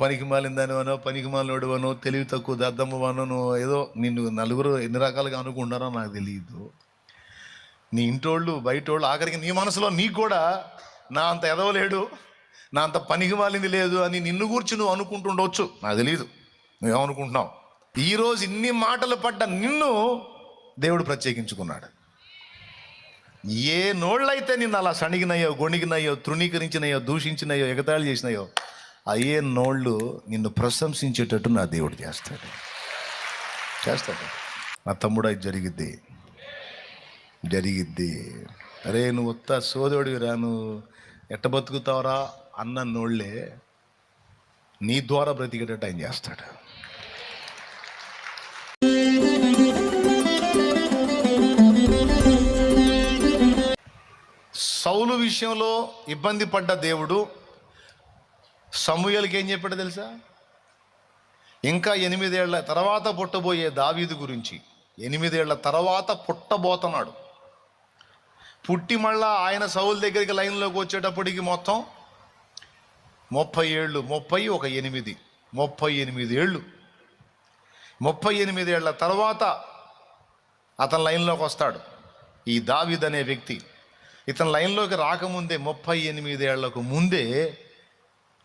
పనికి మాలిందానివనో పనికి మాలినోడివనో తెలివి తక్కువ దద్దమ్మవనో నువ్వు ఏదో నిన్ను నలుగురు ఎన్ని రకాలుగా అనుకుంటారో నాకు తెలియదు. నీ ఇంటోళ్ళు బయటోళ్ళు ఆఖరికి నీ మనసులో నీకు కూడా నా అంత ఎదవలేడు, నా అంత పనికి మాలింది లేదు అని నిన్ను గూర్చి నువ్వు అనుకుంటుండవచ్చు, నాకు తెలియదు నువ్వేమనుకుంటున్నావు. ఈరోజు ఇన్ని మాటలు పడ్డ నిన్ను దేవుడు ప్రత్యేకించుకున్నాడు. ఏ నోళ్ళైతే నిన్ను అలా సణిగినాయో, గొణిగినాయో, తృణీకరించినాయో, దూషించినాయో, ఎగతాళి చేసినాయో అయ్యే నోళ్ళు నిన్ను ప్రశంసించేటట్టు నా దేవుడు చేస్తాడు. నా తమ్ముడు అది జరిగిద్ది. అరే నువ్వు వస్తా సోదరుడివిరా, నువ్వు ఎట్ట బతుకుతావరా అన్న నోళ్ళే నీ ద్వారా బ్రతికేటట్టు ఆయన చేస్తాడు. సౌలు విషయంలో ఇబ్బంది పడ్డ దేవుడు సమూయేలుకి ఏం చెప్పాడో తెలుసా? ఇంకా 8 ఏళ్ల తర్వాత పుట్టబోయే దావీదు గురించి, 8 ఏళ్ల తర్వాత పుట్టబోతున్నాడు. పుట్టి మళ్ళా ఆయన సౌలు దగ్గరికి లైన్లోకి వచ్చేటప్పటికి మొత్తం 30 ఏళ్ళు, 30 ఒక 8, 38 ఏళ్ళు. 38 ఏళ్ల తర్వాత అతని లైన్లోకి వస్తాడు ఈ దావీదు అనే వ్యక్తి. ఇతని లైన్లోకి రాకముందే 38 ఏళ్లకు ముందే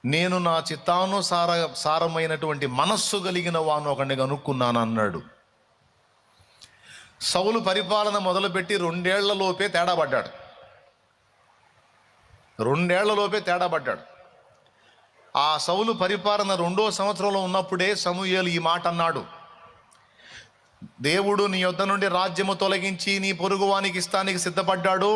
నేను నా చిత్తానుసారమైనటువంటి మనస్సు కలిగిన వాను ఒకడిని కనుక్కున్నాను అన్నాడు. సౌలు పరిపాలన మొదలుపెట్టి 2 ఏళ్లలోపే తేడా పడ్డాడు. 2 ఏళ్లలోపే తేడా పడ్డాడు. ఆ సౌలు పరిపాలన 2వ సంవత్సరంలో ఉన్నప్పుడే సమూయేలు ఈ మాట అన్నాడు, దేవుడు నీ యొద్ద నుండి రాజ్యము తొలగించి నీ పొరుగువానికి ఇస్తానికి సిద్ధపడ్డాడు,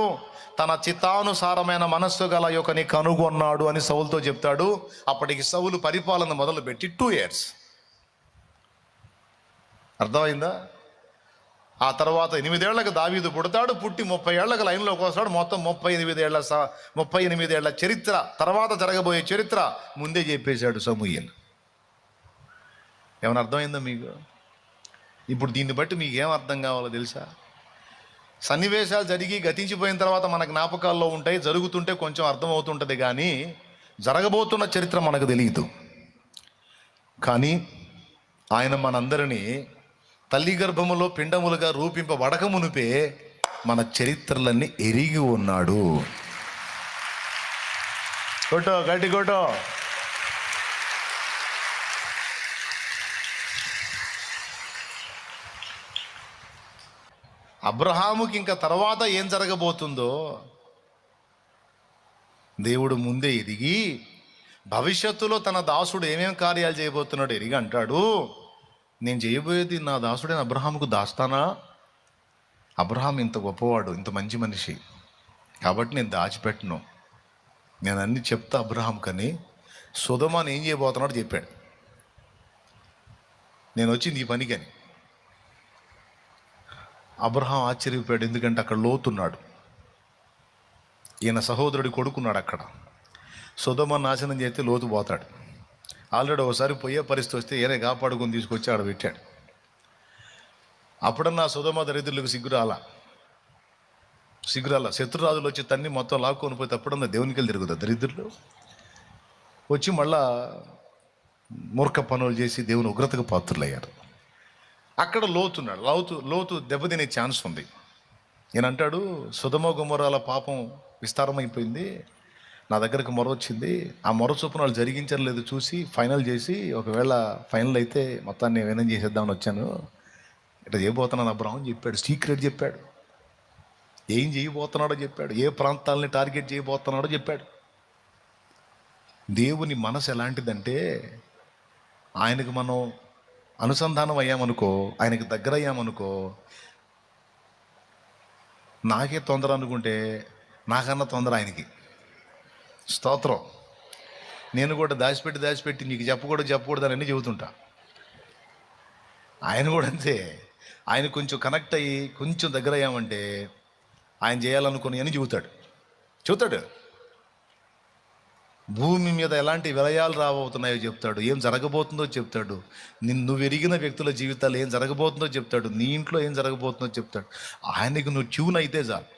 తన చిత్తానుసారమైన మనస్సు గల యొక్కని కనుగొన్నాడు అని సౌలుతో చెప్తాడు. అప్పటికి సౌలు పరిపాలన మొదలుపెట్టి 2 years. అర్థమైందా? ఆ తర్వాత 8 ఏళ్లకు దావీదు పుడతాడు. పుట్టి 30 ఏళ్లకు లైన్లోకి వస్తాడు. మొత్తం 38 ఏళ్ల చరిత్ర, తర్వాత జరగబోయే చరిత్ర ముందే చెప్పేశాడు సమూయేలు. ఏమైనా అర్థమైందా మీకు? ఇప్పుడు దీన్ని బట్టి మీకు ఏం అర్థం కావాలో తెలుసా? సన్నివేశాలు జరిగి గతించిపోయిన తర్వాత మన జ్ఞాపకాల్లో ఉంటాయి, జరుగుతుంటే కొంచెం అర్థమవుతుంటుంది, కానీ జరగబోతున్న చరిత్ర మనకు తెలియదు. కానీ ఆయన మనందరినీ తల్లి గర్భములో పిండములుగా రూపింపబడక మునిపే మన చరిత్రలన్నీ ఎరిగి ఉన్నాడు. కొట్టో, గట్టి కొట్టో. అబ్రహాముకి ఇంకా తర్వాత ఏం జరగబోతుందో దేవుడు ముందే ఎరిగి, భవిష్యత్తులో తన దాసుడు ఏమేం కార్యాలు చేయబోతున్నాడు ఎరిగి అంటాడు, నేను చేయబోయేది నా దాసుడైన అబ్రహాముకు దాస్తానా? అబ్రహాం ఇంత గొప్పవాడు, ఇంత మంచి మనిషి, కాబట్టి నేను దాచిపెట్టను, నేను అన్ని చెప్తా అబ్రహాం. కానీ సొదొమని ఏం చేయబోతున్నాడు చెప్పాడు. నేను వచ్చింది ఈ పనికని. అబ్రహాం ఆశ్చర్యపోయాడు, ఎందుకంటే అక్కడ లోతున్నాడు, ఈయన సహోదరుడి కొడుకున్నాడు అక్కడ. సొదొమ నాశనం చేస్తే లోతు పోతాడు. ఆల్రెడీ ఒకసారి పోయే పరిస్థితి వస్తే ఈయన కాపాడుకొని తీసుకొచ్చి ఆడ పెట్టాడు. అప్పుడన్నా సొదొమ దరిద్రులకు సిగ్గురాల, శత్రురాజులు వచ్చి తన్ని మొత్తం లాక్కొని పోతే అప్పుడన్నా దేవునికి వెళ్ళి తిరుగుతా దరిద్రులు వచ్చి మళ్ళా మూర్ఖ పనులు చేసి దేవుని ఉగ్రతకు పాత్రులయ్యారు. అక్కడ లోతున్నాడు. లోతు దెబ్బతినే ఛాన్స్ ఉంది. ఈయన అంటాడు, సొదొమ గొమొర్రాల పాపం విస్తారమైపోయింది, నా దగ్గరకు మొర వచ్చింది, ఆ మొర చొప్పున వాళ్ళు జరిగించలేదు చూసి ఫైనల్ చేసి, ఒకవేళ ఫైనల్ అయితే మొత్తాన్ని ఏమైనా చేసేద్దామని వచ్చాను, ఇట్లా చేయబోతున్నాను అబ్రహాం అని చెప్పాడు. సీక్రెట్ చెప్పాడు, ఏం చేయబోతున్నాడో చెప్పాడు, ఏ ప్రాంతాలని టార్గెట్ చేయబోతున్నాడో చెప్పాడు. దేవుని మనసు ఎలాంటిదంటే, ఆయనకు మనం అనుసంధానం అయ్యామనుకో, ఆయనకి దగ్గర అయ్యామనుకో, నాకే తొందర అనుకుంటే నాకన్నా తొందర ఆయనకి. స్తోత్రం. నేను కూడా దాచిపెట్టి నీకు చెప్పకూడదు అని చెబుతుంటా. ఆయన కూడా అంతే. ఆయన కొంచెం కనెక్ట్ అయ్యి కొంచెం దగ్గర అయ్యామంటే ఆయన చేయాలనుకుని అని చెబుతాడు. భూమి మీద ఎలాంటి విలయాలు రాబోతున్నాయో చెప్తాడు, ఏం జరగబోతుందో చెప్తాడు, నువ్వు ఎరిగిన వ్యక్తుల జీవితాలు ఏం జరగబోతుందో చెప్తాడు, నీ ఇంట్లో ఏం జరగబోతుందో చెప్తాడు. ఆయనకి నువ్వు ట్యూన్ అయితే చాలు,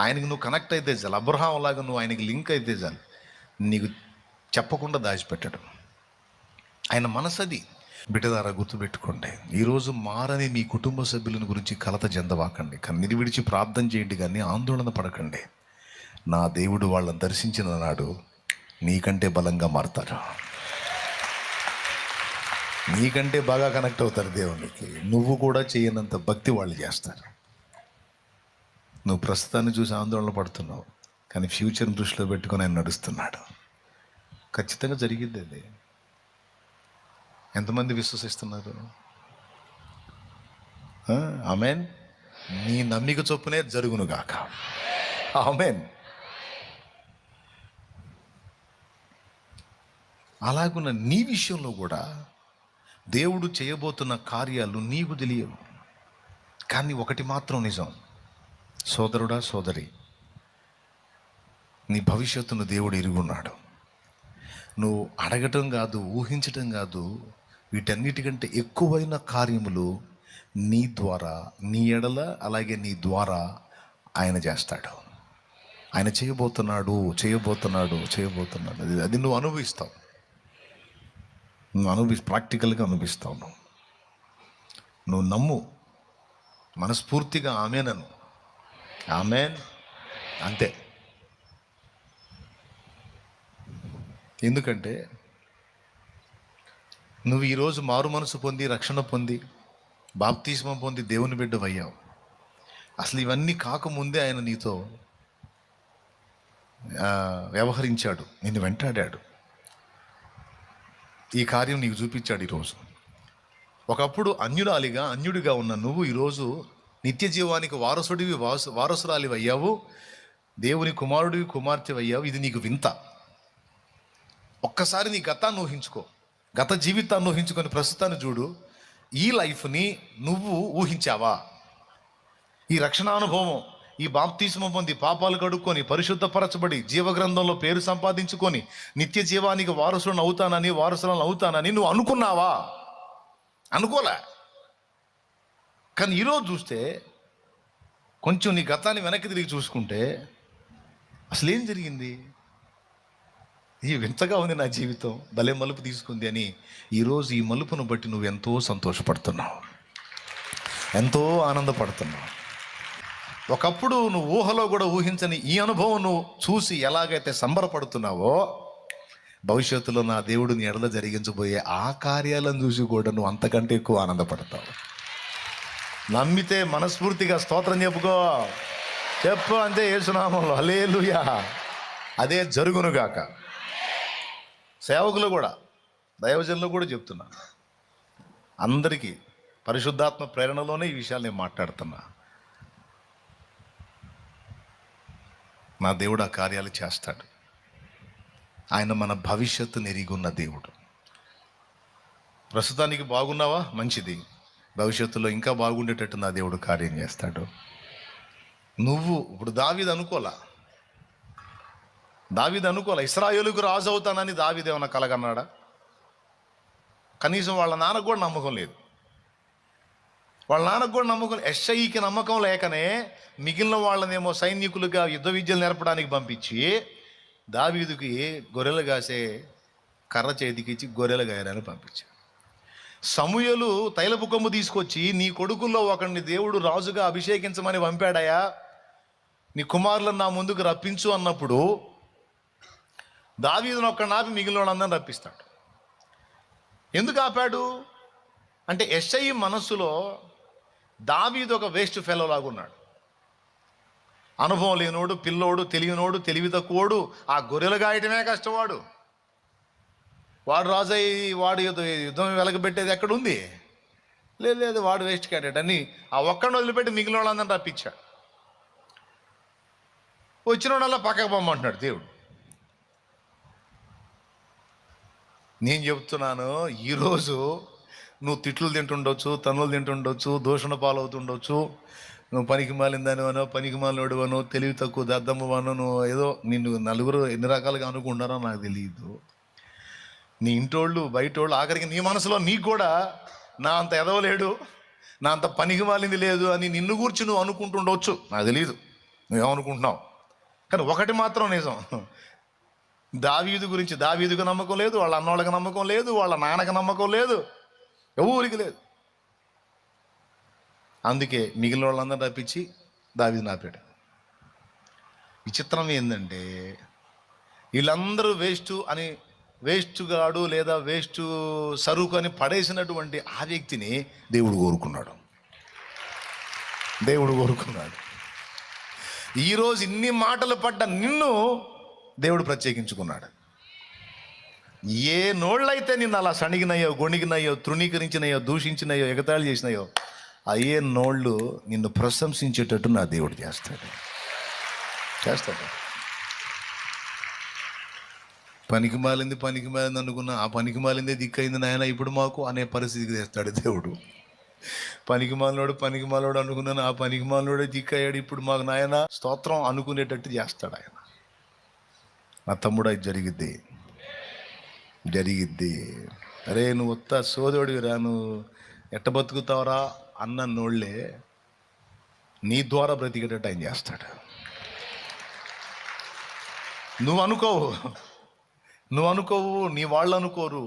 ఆయనకి నువ్వు కనెక్ట్ అయితే చాలు, అబ్రహాం లాగా నువ్వు ఆయనకి లింక్ అయితే చాలు, నీకు చెప్పకుండా దాచిపెట్టాడు. ఆయన మనసు అది. బిడ్డలారా గుర్తుపెట్టుకోండి, ఈరోజు మారని మీ కుటుంబ సభ్యులను గురించి కలత చెందవాకండి. కన్నీరు విడిచి ప్రార్థన చేయండి, కానీ ఆందోళన పడకండి. నా దేవుడు వాళ్ళని దర్శించిన నాడు నీకంటే బలంగా మారతారు, నీకంటే బాగా కనెక్ట్ అవుతారు దేవునికి. నువ్వు కూడా చేయనంత భక్తి వాళ్ళు చేస్తారు. నువ్వు ప్రస్తుతాన్ని చూసి ఆందోళన పడుతున్నావు, కానీ ఫ్యూచర్ని దృష్టిలో పెట్టుకొని ఆయన నడుస్తున్నాడు. ఖచ్చితంగా జరిగిద్ది అది. ఎంతమంది విశ్వసిస్తున్నారు? ఆమేన్. నీ నమ్మిక చొప్పునే జరుగునుగాక. ఆమేన్. అలాగున్న నీ విషయంలో కూడా దేవుడు చేయబోతున్న కార్యాలు నీకు తెలియవు, కానీ ఒకటి మాత్రం నిజం, సోదరుడా సోదరి, నీ భవిష్యత్తును దేవుడు ఎరుగున్నాడు. నువ్వు అడగటం కాదు, ఊహించటం కాదు, వీటన్నిటికంటే ఎక్కువైన కార్యములు నీ ద్వారా, నీ ఎడల, అలాగే నీ ద్వారా ఆయన చేస్తాడు. ఆయన చేయబోతున్నాడు. అది నువ్వు అనుభవిస్తావు. ప్రాక్టికల్గా అనుభవిస్తావు. నువ్వు నమ్ము, మనస్ఫూర్తిగా ఆమేనను. ఆమేన్. అంతే. ఎందుకంటే నువ్వు ఈరోజు మారు మనసు పొంది, రక్షణ పొంది, బాప్తిస్మం పొంది దేవుని బిడ్డవయ్యావు. అసలు ఇవన్నీ కాకముందే ఆయన నీతో వ్యవహరించాడు, నిన్ను వెంటాడాడు, ఈ కార్యం నీకు చూపించాడు. ఈరోజు ఒకప్పుడు అన్యుడిగా ఉన్న నువ్వు ఈరోజు నిత్య జీవానికి వారసురాలివి అయ్యావు, దేవుని కుమారుడివి, కుమార్తె అయ్యావు. ఇది నీకు వింత. ఒక్కసారి నీ గతాన్ని ఊహించుకో, గత జీవితాన్ని ఊహించుకొని ప్రస్తుతాన్ని చూడు. ఈ లైఫ్ని నువ్వు ఊహించావా? ఈ రక్షణానుభవం, ఈ బాప్తిస్మం పొంది, పాపాలు కడుక్కొని, పరిశుద్ధపరచబడి, జీవగ్రంథంలో పేరు సంపాదించుకొని, నిత్య జీవానికి వారసులను అవుతానని నువ్వు అనుకున్నావా? అనుకోలే. కానీ ఈరోజు చూస్తే, కొంచెం నీ గతాన్ని వెనక్కి తిరిగి చూసుకుంటే అసలు ఏం జరిగింది? ఈ వింతగా ఉంది నా జీవితం, భలే మలుపు తీసుకుంది అని ఈరోజు ఈ మలుపును బట్టి నువ్వు ఎంతో సంతోషపడుతున్నావు, ఎంతో ఆనందపడుతున్నావు. ఒకప్పుడు నువ్వు ఊహలో కూడా ఊహించని ఈ అనుభవం నువ్వు చూసి ఎలాగైతే సంబరపడుతున్నావో, భవిష్యత్తులో నా దేవుడు నీ ఎడల జరిగించబోయే ఆ కార్యాలను చూసి కూడా నువ్వు అంతకంటే ఎక్కువ ఆనందపడతావు. నమ్మితే మనస్ఫూర్తిగా స్తోత్రం చెప్పు అంతే, యేసునామంలో హల్లెలూయా. అదే జరుగునుగాక. సేవకులు కూడా, దైవజనులు కూడా చెప్తున్నా, అందరికీ పరిశుద్ధాత్మ ప్రేరణలోనే ఈ విషయాలు నేను మాట్లాడుతున్నా. నా దేవుడు ఆ కార్యాలు చేస్తాడు. ఆయన మన భవిష్యత్తు నెరిగున్న దేవుడు. ప్రస్తుతానికి బాగున్నావా? మంచిది. భవిష్యత్తులో ఇంకా బాగుండేటట్టు నా దేవుడు కార్యం చేస్తాడు. నువ్వు ఇప్పుడు దావీదు అనుకోలా, ఇశ్రాయేలుకు రాజు అవుతానని దావీదు ఏమన్నా కలగన్నాడా? కనీసం వాళ్ళ నాన్నకు కూడా నమ్మకం లేదు. యెషయికి నమ్మకం లేకనే మిగిలిన వాళ్ళనేమో సైనికులుగా యుద్ధ విద్యలు నేర్పడానికి పంపించి దావీదుకి గొర్రెలు కాసే కర్ర చేతికిచ్చి గొర్రెలు గాయరని పంపించాడు. సమూయేలు తైలపు కొమ్ము తీసుకొచ్చి, నీ కొడుకుల్లో ఒకరిని దేవుడు రాజుగా అభిషేకించమని పంపాడయా, నీ కుమారులను నా ముందుకు రప్పించు అన్నప్పుడు దావీదును ఒక్కడిని ఆపి మిగిలిన వాళ్ళందరిని రప్పిస్తాడు. ఎందుకు ఆపాడు అంటే, యెషయి మనస్సులో దావీదు ఒక వేస్ట్ ఫెలో లాగున్నాడు. అనుభవం లేనోడు, పిల్లోడు, తెలియనోడు, తెలివి తక్కువోడు, ఆ గొర్రెలు గాయటమే కష్టవాడు. వాడు రాజయ్యి, వాడు యుద్ధం వెలగబెట్టేది ఎక్కడుంది? లేదు, వాడు వేస్ట్ క్యాండిడేట్ అని ఆ ఒక్కడిని వదిలిపెట్టి మిగిలిన వాళ్ళందరినీ రప్పించాడు. వచ్చిన వాళ్ళ పక్కకు పొమ్మంటున్నాడు దేవుడు. నేను చెప్తున్నాను, ఈరోజు నువ్వు తిట్లు తింటుండొచ్చు, తన్నులు తింటుండొచ్చు, దూషణ పాలవుతుండొచ్చు, నువ్వు పనికి మాలిందానివనో, పనికి మాలినోడివనో, తెలివి తక్కువ దద్దమ్మవనో, నువ్వు ఏదో నిన్ను నలుగురు ఎన్ని రకాలుగా అనుకుంటారో నాకు తెలియదు. నీ ఇంటోళ్ళు, బయటోళ్ళు, ఆఖరికి నీ మనసులో నీకు కూడా నా అంత ఎదవలేడు, నా అంత పనికి మాలింది లేదు అని నిన్ను గూర్చి నువ్వు అనుకుంటుండవచ్చు. నాకు తెలియదు నువ్వేమనుకుంటున్నావు. కానీ ఒకటి మాత్రం నిజం, దావీదు గురించి దావీదుకు నమ్మకం లేదు, వాళ్ళ అన్నోళ్ళకి నమ్మకం లేదు, వాళ్ళ నాన్నకి నమ్మకం లేదు, ఎవరికి లేదు. అందుకే మిగిలిన వాళ్ళందరూ రప్పించి దావీదు నాపాడు. విచిత్రం ఏంటంటే వీళ్ళందరూ వేస్ట్ గాడు లేదా వేస్ట్ సరుకు అని పడేసినటువంటి ఆ వ్యక్తిని దేవుడు కోరుకున్నాడు. ఈరోజు ఇన్ని మాటలు పడ్డ నిన్ను దేవుడు ప్రత్యేకించుకున్నాడు. ఏ నోళ్ళైతే నిన్ను అలా సణిగినాయో, గొణిగినాయో, తృణీకరించినాయో, దూషించినాయో, ఎగతాళి చేసినాయో, అయ్యే నోళ్ళు నిన్ను ప్రశంసించేటట్టు నా దేవుడు చేస్తాడు. పనికి మాలింది అనుకున్నా, ఆ పనికి మాలిందే దిక్కైంది నాయన ఇప్పుడు మాకు అనే పరిస్థితికి తెస్తాడు దేవుడు. పనికి మాలోడు అనుకున్నాను, ఆ పనికి మాలోడే దిక్కయ్యాడు ఇప్పుడు మాకు నాయన స్తోత్రం అనుకునేటట్టు చేస్తాడు ఆయన. నా తమ్ముడు అది జరిగిద్ది. అరే నువ్వు వస్తా సోదోడివిరా, నువ్వు ఎట్ట బతుకుతావరా అన్న నోళ్ళే నీ ద్వారా బ్రతికేటట్టు ఆయన చేస్తాడు. నువ్వు అనుకోవు, నీ వాళ్ళు అనుకోరు.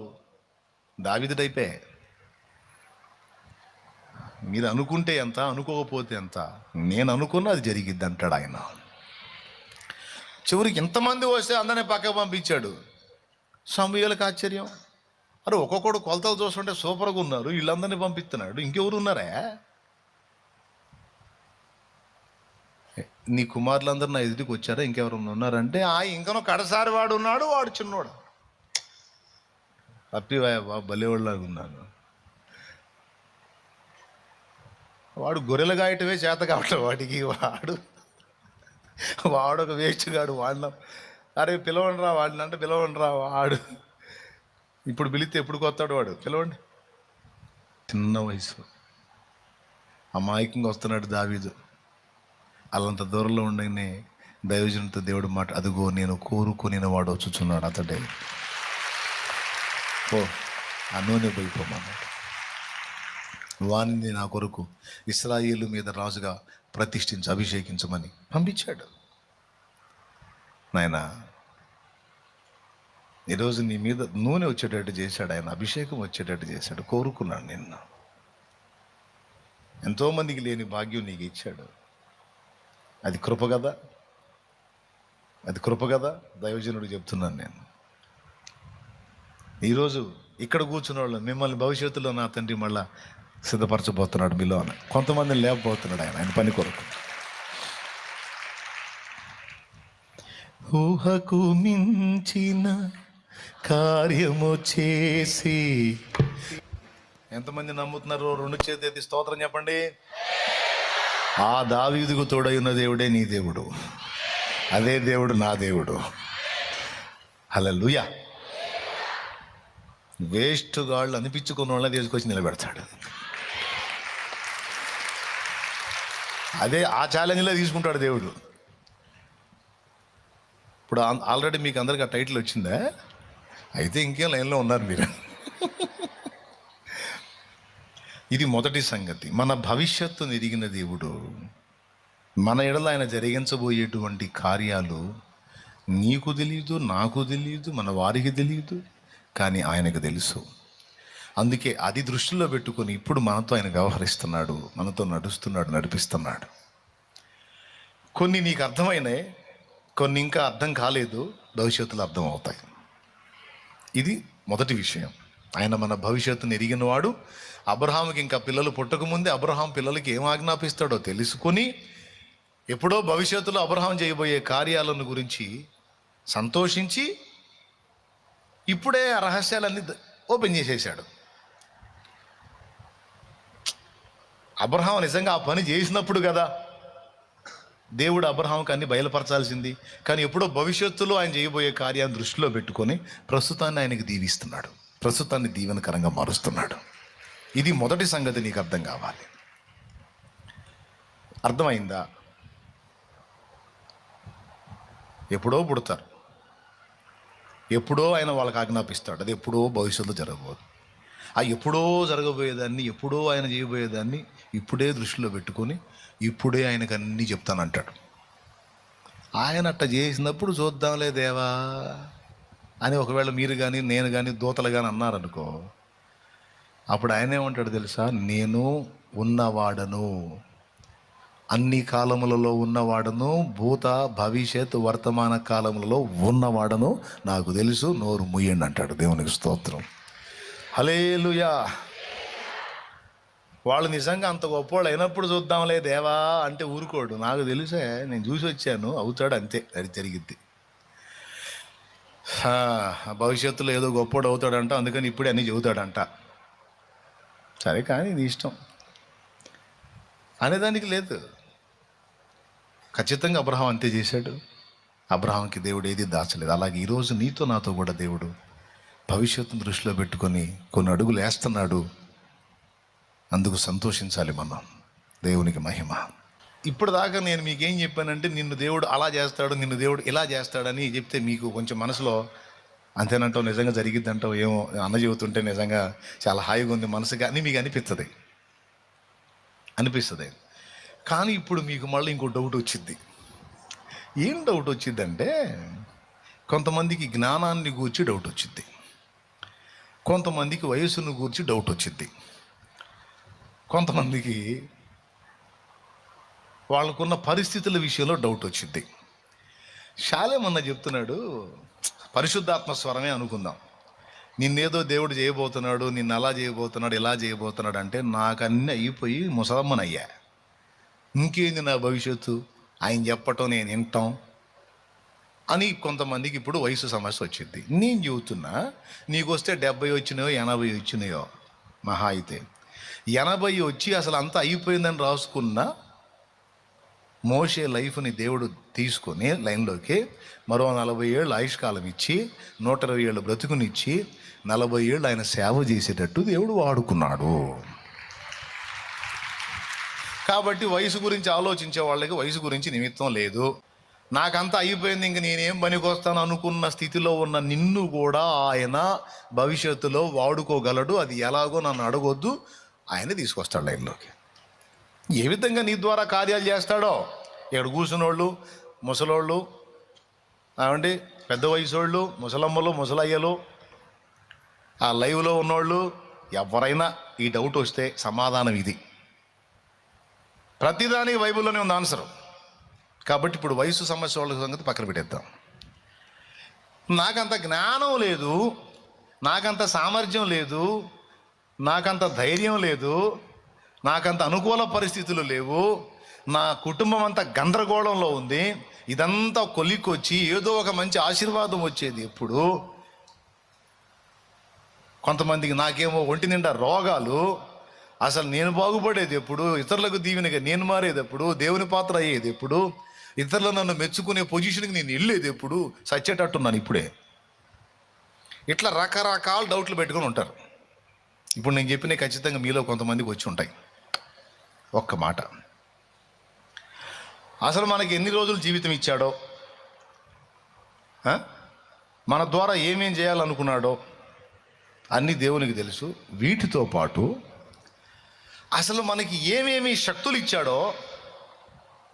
దావీదు టైపే. మీరు అనుకుంటే ఎంత, అనుకోకపోతే ఎంత, నేను అనుకున్నా అది జరిగిద్ది అంటాడు ఆయన. చివరికి ఎంతమంది వస్తే అందరినీ పక్కకు పంపించాడు. సమూయేలుకి ఆశ్చర్యం, అరే ఒక్కొక్కడు కొలతలు చూస్తుంటే సూపర్గా ఉన్నారు, వీళ్ళందరినీ పంపిస్తున్నాడు, ఇంకెవరు ఉన్నారా? నీ కుమారులందరూ నా ఎదుటికి వచ్చారా, ఇంకెవరన్నా ఉన్నారంటే ఇంకనో కడసారి వాడు ఉన్నాడు, వాడు చిన్నోడు. అప్పివాయా బలేవాళ్ళలాగా ఉన్నాను. వాడు గొర్రెలు గాయటమే చేత కావట్లేదు వాడికి. వాడొక వేస్ట్ గాడు. వాడిన అరే పిలవండి రా వాడిని అంటే పిలవండి రా, వాడు ఇప్పుడు పిలిస్తే ఎప్పుడు కొత్తాడు వాడు, పిలవండి. చిన్న వయసు అమాయకంగా వస్తున్నాడు దావీదు. అలాంత దూరంలో ఉండగానే దైవజనుడితో దేవుడు మాట, అదిగో నేను కోరుకుని వాడు వచ్చుచున్నాడు, అతడే ఓ ఆ నూనె పోయిపోమన్నాడు. వాణిని నా కొరకు ఇశ్రాయేలు మీద రాజుగా ప్రతిష్ఠించి అభిషేకించమని పంపించాడు. నాయన ఈరోజు నీ మీద నూనె వచ్చేటట్టు చేశాడు ఆయన, అభిషేకం వచ్చేటట్టు చేశాడు. కోరుకున్నాడు నిన్ను. ఎంతోమందికి లేని భాగ్యం నీకు ఇచ్చాడు. అది కృప కదా. దైవజనుడు చెప్తున్నాను నేను. ఈరోజు ఇక్కడ కూర్చున్న వాళ్ళు మిమ్మల్ని భవిష్యత్తులో నా తండ్రి మళ్ళా సిద్ధపరచబోతున్నాడు మీలో. కొంతమందిని లేకపోతున్నాడు ఆయన పని కొరకు. ఊహకు మించిన కార్యము చేసి ఎంతమంది నమ్ముతున్నారు? 2 చేతులెత్తి స్తోత్రం చెప్పండి. ఆ దావీదుకు తోడై ఉన్న దేవుడే నీ దేవుడు, అదే దేవుడు నా దేవుడు. హల్లెలూయా. వేస్ట్ గాళ్ళు అనిపించుకున్న వాళ్ళని తీసుకొచ్చి నిలబెడతాడు. అదే ఆ ఛాలెంజ్లో తీసుకుంటాడు దేవుడు. ఇప్పుడు ఆల్రెడీ మీకు అందరికి ఆ టైటిల్ వచ్చిందా? అయితే ఇంకేం లైన్లో ఉన్నారు మీరు. ఇది మొదటి సంగతి. మన భవిష్యత్తును ఎరిగిన దేవుడు మన ఎడల ఆయన జరిగించబోయేటువంటి కార్యాలు నీకు తెలియదు, నాకు తెలియదు, మన వారికి తెలియదు, కానీ ఆయనకు తెలుసు. అందుకే అది దృష్టిలో పెట్టుకొని ఇప్పుడు మనతో ఆయన వ్యవహరిస్తున్నాడు, మనతో నడిపిస్తున్నాడు. కొన్ని నీకు అర్థమైనాయి, కొన్ని ఇంకా అర్థం కాలేదు, భవిష్యత్తులో అర్థం అవుతాయి. ఇది మొదటి విషయం. ఆయన మన భవిష్యత్తును ఎరిగినవాడు. అబ్రహాముకి ఇంకా పిల్లలు పుట్టకముందే అబ్రహాం పిల్లలకి ఏం ఆజ్ఞాపిస్తాడో తెలుసుకొని ఎప్పుడో భవిష్యత్తులో అబ్రహాం చేయబోయే కార్యాలను గురించి సంతోషించి ఇప్పుడే ఆ రహస్యాలన్నీ ఓపెన్ చేసేసాడు. అబ్రహాం నిజంగా ఆ పని చేసినప్పుడు కదా దేవుడు అబ్రహాంకి అన్ని బయలుపరచాల్సింది. కానీ ఎప్పుడో భవిష్యత్తులో ఆయన చేయబోయే కార్యాన్ని దృష్టిలో పెట్టుకొని ప్రస్తుతాన్ని ఆయనకి దీవిస్తున్నాడు, ప్రస్తుతాన్ని దీవెనకరంగా మారుస్తున్నాడు. ఇది మొదటి సంగతి నీకు అర్థం కావాలి. అర్థమైందా? ఎప్పుడో పుడతారు, ఎప్పుడో ఆయన వాళ్ళకి ఆజ్ఞాపిస్తాడు, అది ఎప్పుడో భవిష్యత్తులో జరగబోదు. ఆ ఎప్పుడో జరగబోయేదాన్ని, ఎప్పుడో ఆయన చేయబోయేదాన్ని ఇప్పుడే దృష్టిలో పెట్టుకొని ఇప్పుడే ఆయనకు అన్నీ చెప్తానంటాడు. ఆయన అట్ట చేసినప్పుడు చూద్దాంలే దేవా అని ఒకవేళ మీరు కానీ నేను కానీ దూతలు కానీ అన్నారనుకో, అప్పుడు ఆయన ఏమంటాడు తెలుసా? నేను ఉన్నవాడను, అన్ని కాలములలో ఉన్నవాడను, భూత భవిష్యత్ వర్తమాన కాలములలో ఉన్నవాడను, నాకు తెలుసు, నోరు ముయ్యండి అంటాడు. దేవునికి స్తోత్రం, హల్లెలూయా. వాళ్ళు నిజంగా అంత గొప్పవాళ్ళు అయినప్పుడు చూద్దాంలే దేవా అంటే ఊరుకోడు. నాకు తెలుసే, నేను చూసి వచ్చాను, అవుతాడు, అంతే, అది జరిగిద్ది. భవిష్యత్తులో ఏదో గొప్పవాడు అవుతాడంట, అందుకని ఇప్పుడే అన్నీ చెబుతాడంట. సరే, కానీ ఇది ఇష్టం అనేదానికి లేదు. ఖచ్చితంగా అబ్రహాం అంతే చేశాడు. అబ్రహాంకి దేవుడు ఏది దాచలేదు. అలాగే ఈరోజు నీతో నాతో కూడా దేవుడు భవిష్యత్తును దృష్టిలో పెట్టుకొని కొన్ని అడుగులు వేస్తున్నాడు. అందుకు సంతోషించాలి మనం. దేవునికి మహిమ. ఇప్పుడు దాకా నేను మీకేం చెప్పానంటే, నిన్ను దేవుడు అలా చేస్తాడు, నిన్ను దేవుడు ఇలా చేస్తాడని చెప్తే మీకు కొంచెం మనసులో అంతేనంటావు, నిజంగా జరిగిద్దంటావు, ఏమో అన్న చెబుతుంటే నిజంగా చాలా హాయిగా ఉంది మనసుగా అని మీకు అనిపిస్తుంది. కానీ ఇప్పుడు మీకు మళ్ళీ ఇంకో డౌట్ వచ్చింది. ఏం డౌట్ వచ్చిందంటే, కొంతమందికి జ్ఞానాన్ని గూర్చి డౌట్ వచ్చింది, కొంతమందికి వయస్సును గూర్చి డౌట్ వచ్చింది, కొంతమందికి వాళ్ళకున్న పరిస్థితుల విషయంలో డౌట్ వచ్చింది. శాలేమన్న చెప్తున్నాడు, పరిశుద్ధాత్మ స్వరమే అనుకుందాం, నిన్నేదో దేవుడు చేయబోతున్నాడు, నిన్ను అలా చేయబోతున్నాడు, ఇలా చేయబోతున్నాడు అంటే, నాకన్నీ అయిపోయి ముసలమ్మనయ్యా, ఇంకేంది నా భవిష్యత్తు, ఆయన చెప్పటం నేను వింటాం అని కొంతమందికి ఇప్పుడు వయసు సమస్య వచ్చింది. నేను చెబుతున్నా, నీకు వస్తే 70 వచ్చినాయో 80 వచ్చినాయో, మహా అయితే 80 వచ్చి అసలు అంతా అయిపోయిందని రాసుకున్న మోషే లైఫ్ని దేవుడు తీసుకొని లైన్లోకి మరో 40 ఏళ్ళు ఆయుష్కాలం ఇచ్చి 120 ఏళ్ళు బ్రతుకునిచ్చి 40 ఏళ్ళు ఆయన సేవ చేసేటట్టు దేవుడు వాడుకున్నాడు. కాబట్టి వయసు గురించి ఆలోచించే వాళ్ళకి వయసు గురించి నిమిత్తం లేదు. నాకంతా అయిపోయింది, ఇంక నేనేం పనికొస్తాను అనుకున్న స్థితిలో ఉన్న నిన్ను కూడా ఆయన భవిష్యత్తులో వాడుకోగలడు. అది ఎలాగో నన్ను అడగొద్దు, ఆయన తీసుకొస్తాడు లైన్లోకి. ఏ విధంగా నీ ద్వారా కార్యాలు చేస్తాడో, ఇక్కడ కూర్చున్నోళ్ళు, ముసలోళ్ళు, ఏమండి పెద్ద వయసు వాళ్ళు, ముసలమ్మలు, ముసలయ్యలు, ఆ లైవ్లో ఉన్నోళ్ళు, ఎవరైనా ఈ డౌట్ వస్తే సమాధానం ఇది. ప్రతిదానికి బైబిల్లోనే ఉంది ఆన్సరు. కాబట్టి ఇప్పుడు వయసు సమస్య వాళ్ళ సంగతి పక్కన పెట్టేద్దాం. నాకంత జ్ఞానం లేదు, నాకంత సామర్థ్యం లేదు, నాకంత ధైర్యం లేదు, నాకంత అనుకూల పరిస్థితులు లేవు, నా కుటుంబం అంతా గందరగోళంలో ఉంది, ఇదంతా కొలికొచ్చి ఏదో ఒక మంచి ఆశీర్వాదం వచ్చేది ఎప్పుడు. కొంతమందికి నాకేమో ఒంటి నిండా రోగాలు, అసలు నేను బాగుపడేది ఎప్పుడు, ఇతరులకు దీవెనగా నేను మారేది ఎప్పుడు, దేవుని పాత్ర అయ్యేది ఎప్పుడు, ఇతరులు నన్ను మెచ్చుకునే పొజిషన్కి నేను వెళ్ళేది ఎప్పుడు, సచ్చేటట్టున్నాను ఇప్పుడే. ఇట్లా రకరకాల డౌట్లు పెట్టుకొని ఉంటారు. ఇప్పుడు నేను చెప్పిన ఖచ్చితంగా మీలో కొంతమందికి వచ్చి ఉంటాయి. ఒక్క మాట, అసలు మనకి ఎన్ని రోజులు జీవితం ఇచ్చాడో, మన ద్వారా ఏమేం చేయాలనుకున్నాడో అన్నీ దేవునికి తెలుసు. వీటితో పాటు అసలు మనకి ఏమేమి శక్తులు ఇచ్చాడో,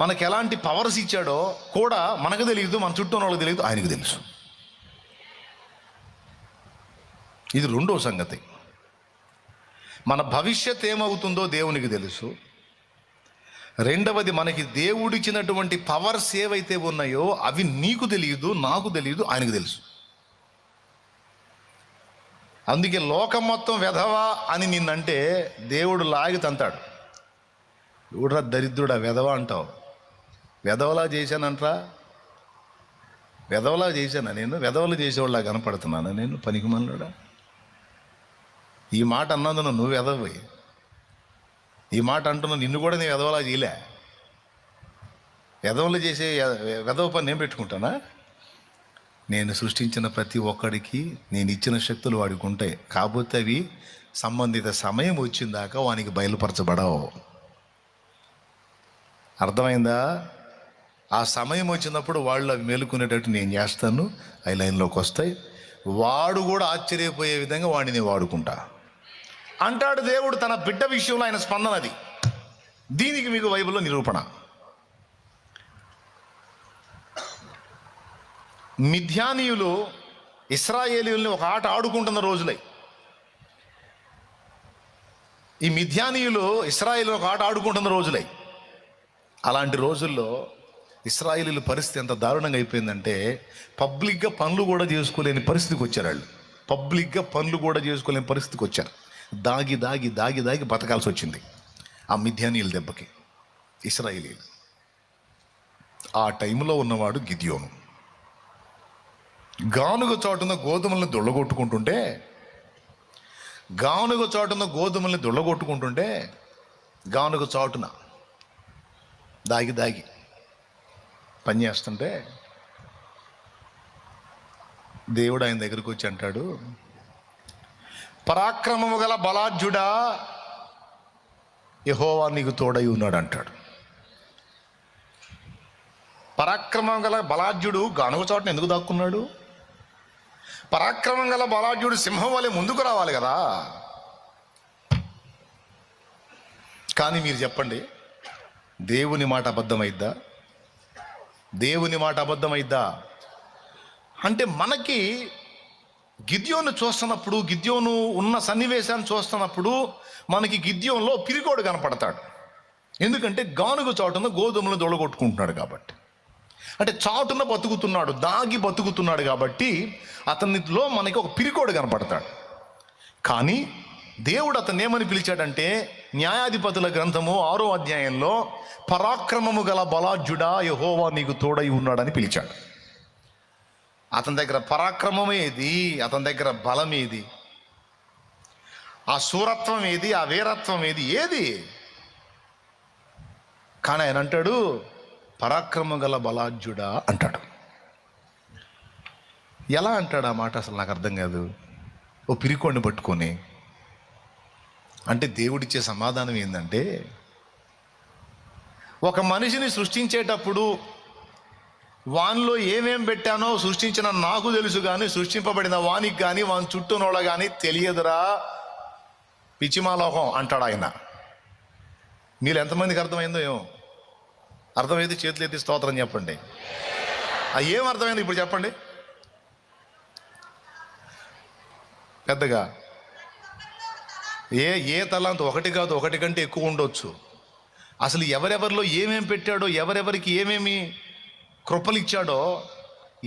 మనకి ఎలాంటి పవర్స్ ఇచ్చాడో కూడా మనకు తెలియదు, మన చుట్టూ ఉన్న వాళ్ళకి తెలియదు, ఆయనకు తెలుసు. ఇది రెండో సంగతి. మన భవిష్యత్ ఏమవుతుందో దేవునికి తెలుసు. రెండవది, మనకి దేవుడిచ్చినటువంటి పవర్స్ ఏవైతే ఉన్నాయో అవి నీకు తెలియదు, నాకు తెలియదు, ఆయనకు తెలుసు. అందుకే లోకం మొత్తం వెధవా అని నిన్నంటే దేవుడు లాగి తంతాడు. ఎవడురా దరిద్రుడా వెధవా అంటావు, వెధవలా చేశానంట్రా, వెధవలా చేశానా నేను, వెధవలు చేసేవాళ్ళ కనపడుతున్నాను నేను, పనికి మనలోడా. ఈ మాట అన్నందున నువ్వు వెధవై, ఈ మాట అంటున్నా నిన్ను కూడా నేను వెధవలా చేయలే. వెధవలు చేసే వెధవ పని నేను పెట్టుకుంటానా? నేను సృష్టించిన ప్రతి ఒక్కడికి నేను ఇచ్చిన శక్తులు వాడికి ఉంటాయి. కాకపోతే అవి సంబంధిత సమయం వచ్చిందాకా వానికి బయలుపరచబడవు. అర్థమైందా? ఆ సమయం వచ్చినప్పుడు వాళ్ళు అవి మేలుకునేటట్టు నేను చేస్తాను, అవి లైన్లోకి వస్తాయి. వాడు కూడా ఆశ్చర్యపోయే విధంగా వాడిని వాడుకుంటా అంటాడు దేవుడు తన బిడ్డ విషయంలో. ఆయన స్పందన అది. దీనికి మీకు బైబిల్లో నిరూపణ. మిథ్యానీయులు ఇశ్రాయేలీయుల్ని ఒక ఆట ఆడుకుంటున్న రోజులై. ఈ మిద్యానీయులు ఇశ్రాయేలు ఒక ఆట ఆడుకుంటున్న రోజులై. అలాంటి రోజుల్లో ఇశ్రాయేలీయుల పరిస్థితి ఎంత దారుణంగా అయిపోయిందంటే పబ్లిక్గా పనులు కూడా చేసుకోలేని పరిస్థితికి వచ్చారు. వాళ్ళు పబ్లిక్గా పనులు కూడా చేసుకోలేని పరిస్థితికి వచ్చారు. దాగి దాగి దాగి దాగి బతకాల్సి వచ్చింది ఆ మిద్యానీయుల దెబ్బకి ఇశ్రాయేలీయులు. ఆ టైంలో ఉన్నవాడు గిద్యోను. గానుగ చాటున గోధుమల్ని దొళ్ళగొట్టుకుంటుంటే గానుగ చాటున దాగి దాగి పని చేస్తుంటే దేవుడు ఆయన దగ్గరికి వచ్చి అంటాడు, పరాక్రమము గల బలాఢ్యుడా, యెహోవా నీకు తోడై ఉన్నాడు అంటాడు. పరాక్రమం గల బలాఢ్యుడు గానుగ చాటున ఎందుకు దాక్కున్నాడు? పరాక్రమం గల బలాఢ్యుడు సింహం వలె ముందుకు రావాలి కదా. కానీ మీరు చెప్పండి, దేవుని మాట అబద్ధమైద్దా? దేవుని మాట అబద్ధమైద్దా? అంటే మనకి గిద్యోను చూస్తున్నప్పుడు, గిద్యోను ఉన్న సన్నివేశాన్ని చూస్తున్నప్పుడు మనకి గిద్యోన్లో పిరికోడు కనపడతాడు. ఎందుకంటే గానుగ చాటున గోధుమలు దొడగొట్టుకుంటున్నాడు కాబట్టి. అంటే చాటున బతుకుతున్నాడు, దాగి బతుకుతున్నాడు కాబట్టి అతనిలో మనకి ఒక పిరికోడు కనపడతాడు. కానీ దేవుడు అతన్ని ఏమని పిలిచాడంటే, న్యాయాధిపతుల గ్రంథము 6వ అధ్యాయంలో పరాక్రమము గల బలాఢ్యుడా, యెహోవా నీకు తోడై ఉన్నాడని పిలిచాడు. అతని దగ్గర పరాక్రమం ఏది? అతని దగ్గర బలం ఏది? ఆ శూరత్వం ఏది? ఆ వీరత్వం ఏది? కానీ ఆయన అంటాడు, పరాక్రమం గల బలాఢ్యుడా అంటాడు. ఎలా అంటాడు ఆ మాట? అసలు నాకు అర్థం కాదు. ఓ పిరికోడిని పట్టుకొని అంటే దేవుడిచ్చే సమాధానం ఏంటంటే, ఒక మనిషిని సృష్టించేటప్పుడు వానిలో ఏమేం పెట్టానో సృష్టించిన నాకు తెలుసు, కానీ సృష్టింపబడిన వానికి కానీ వాని చుట్టూనోళ్ళ కానీ తెలియదురా పిచ్చిమాలోహం అంటాడు ఆయన. మీరు ఎంతమందికి అర్థమైందో ఏమో. అర్థమైతే చేతులు ఎత్తి స్తోత్రం చెప్పండి. ఏం అర్థమైంది ఇప్పుడు చెప్పండి. పెద్దగా ఏ తలాంత ఒకటి కాదు, ఒకటి కంటే ఎక్కువ ఉండొచ్చు. అసలు ఎవరెవరిలో ఏమేం పెట్టాడో, ఎవరెవరికి ఏమేమి కృపలు ఇచ్చాడో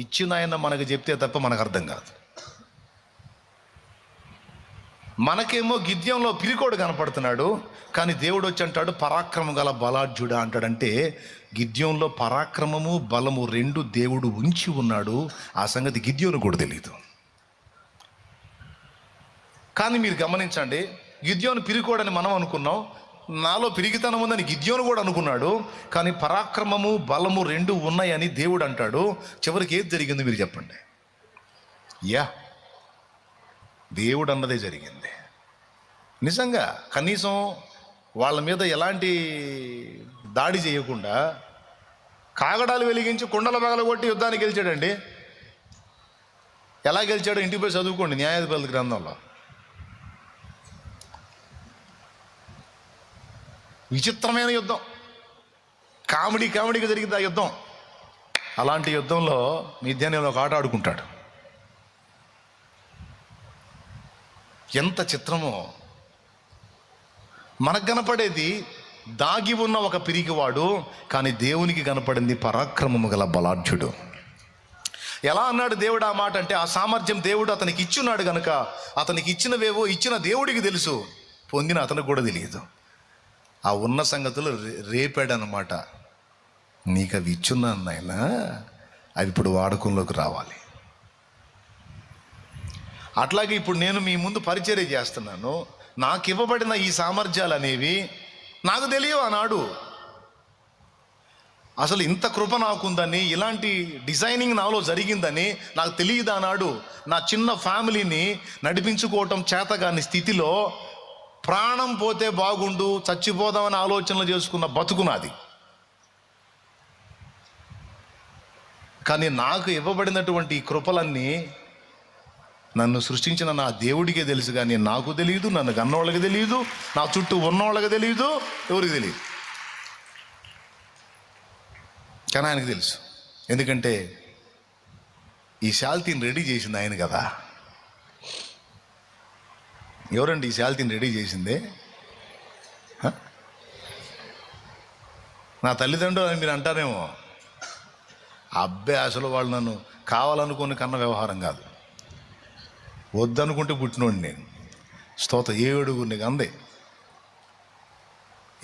ఇచ్చిన ఆయన మనకు చెప్తే తప్ప మనకు అర్థం కాదు. మనకేమో గిద్యంలో పిరికోడు కనపడుతున్నాడు, కానీ దేవుడు వచ్చి అంటాడు పరాక్రమం గల బలాఢ్యుడా అంటాడంటే గిద్యంలో పరాక్రమము బలము రెండు దేవుడు ఉంచి ఉన్నాడు. ఆ సంగతి గిద్యోను కూడా తెలియదు. కానీ మీరు గమనించండి, గిద్యోను పిరికోడని మనం అనుకున్నాం, నాలో పిరిగితనం ఉందని గిద్యోను కూడా అనుకున్నాడు. కానీ పరాక్రమము బలము రెండు ఉన్నాయని దేవుడు అంటాడు. చివరికి ఏది జరిగిందో మీరు చెప్పండి. దేవుడు అన్నదే జరిగింది. నిజంగా కనీసం వాళ్ళ మీద ఎలాంటి దాడి చేయకుండా కాగడాలు వెలిగించి కుండల పగలగొట్టి యుద్ధానికి గెలిచాడండి. ఎలా గెలిచాడో ఇంటికి పోయి చదువుకోండి న్యాయాధిపతుల గ్రంథంలో. విచిత్రమైన యుద్ధం, కామెడీగా జరిగింది ఆ యుద్ధం. అలాంటి యుద్ధంలో మిద్యానీయులు ఒక ఆట ఆడుకుంటాడు. ఎంత చిత్రమో. మనకు కనపడేది దాగి ఉన్న ఒక పిరికివాడు, కానీ దేవునికి కనపడింది పరాక్రమము గల బలాఢ్యుడు. ఎలా అన్నాడు దేవుడు ఆ మాట అంటే, ఆ సామర్థ్యం దేవుడు అతనికి ఇచ్చున్నాడు కనుక అతనికి ఇచ్చినవేవో ఇచ్చిన దేవుడికి తెలుసు, పొందిన అతనికి కూడా తెలియదు. ఆ ఉన్న సంగతులు రేపాడనమాట. నీకు అవి ఇచ్చున్నాను నాయనా, అవి ఇప్పుడు వాడకంలోకి రావాలి. అట్లాగే ఇప్పుడు నేను మీ ముందు పరిచర్య చేస్తున్నాను. నాకు ఇవ్వబడిన ఈ సామర్థ్యాలు అనేవి నాకు తెలియవు ఆనాడు. అసలు ఇంత కృప నాకుందని, ఇలాంటి డిజైనింగ్ నాలో జరిగిందని నాకు తెలియదు ఆనాడు. నా చిన్న ఫ్యామిలీని నడిపించుకోవటం చేతగాని స్థితిలో ప్రాణం పోతే బాగుండు, చచ్చిపోదామని ఆలోచనలు చేసుకున్న బతుకు నాది. కానీ నాకు ఇవ్వబడినటువంటి ఈ కృపలన్నీ నన్ను సృష్టించిన నా దేవుడికే తెలుసు, కానీ నాకు తెలియదు, నన్ను కన్నోళ్ళకి తెలియదు, నా చుట్టూ ఉన్నోళ్ళకి తెలియదు, ఎవరికి తెలియదు. కానీ ఆయనకు తెలుసు. ఎందుకంటే ఈ శాల్తీని రెడీ చేసింది ఆయన కదా. ఎవరండి ఈ శాల్తీని రెడీ చేసింది? నా తల్లిదండ్రులు అని మీరు అంటారేమో. అబ్బే, అసలు వాళ్ళు నన్ను కావాలనుకుని కన్న వ్యవహారం కాదు, వద్దనుకుంటే పుట్టినోడిని నేను. స్తోత్రం. 7 కంది,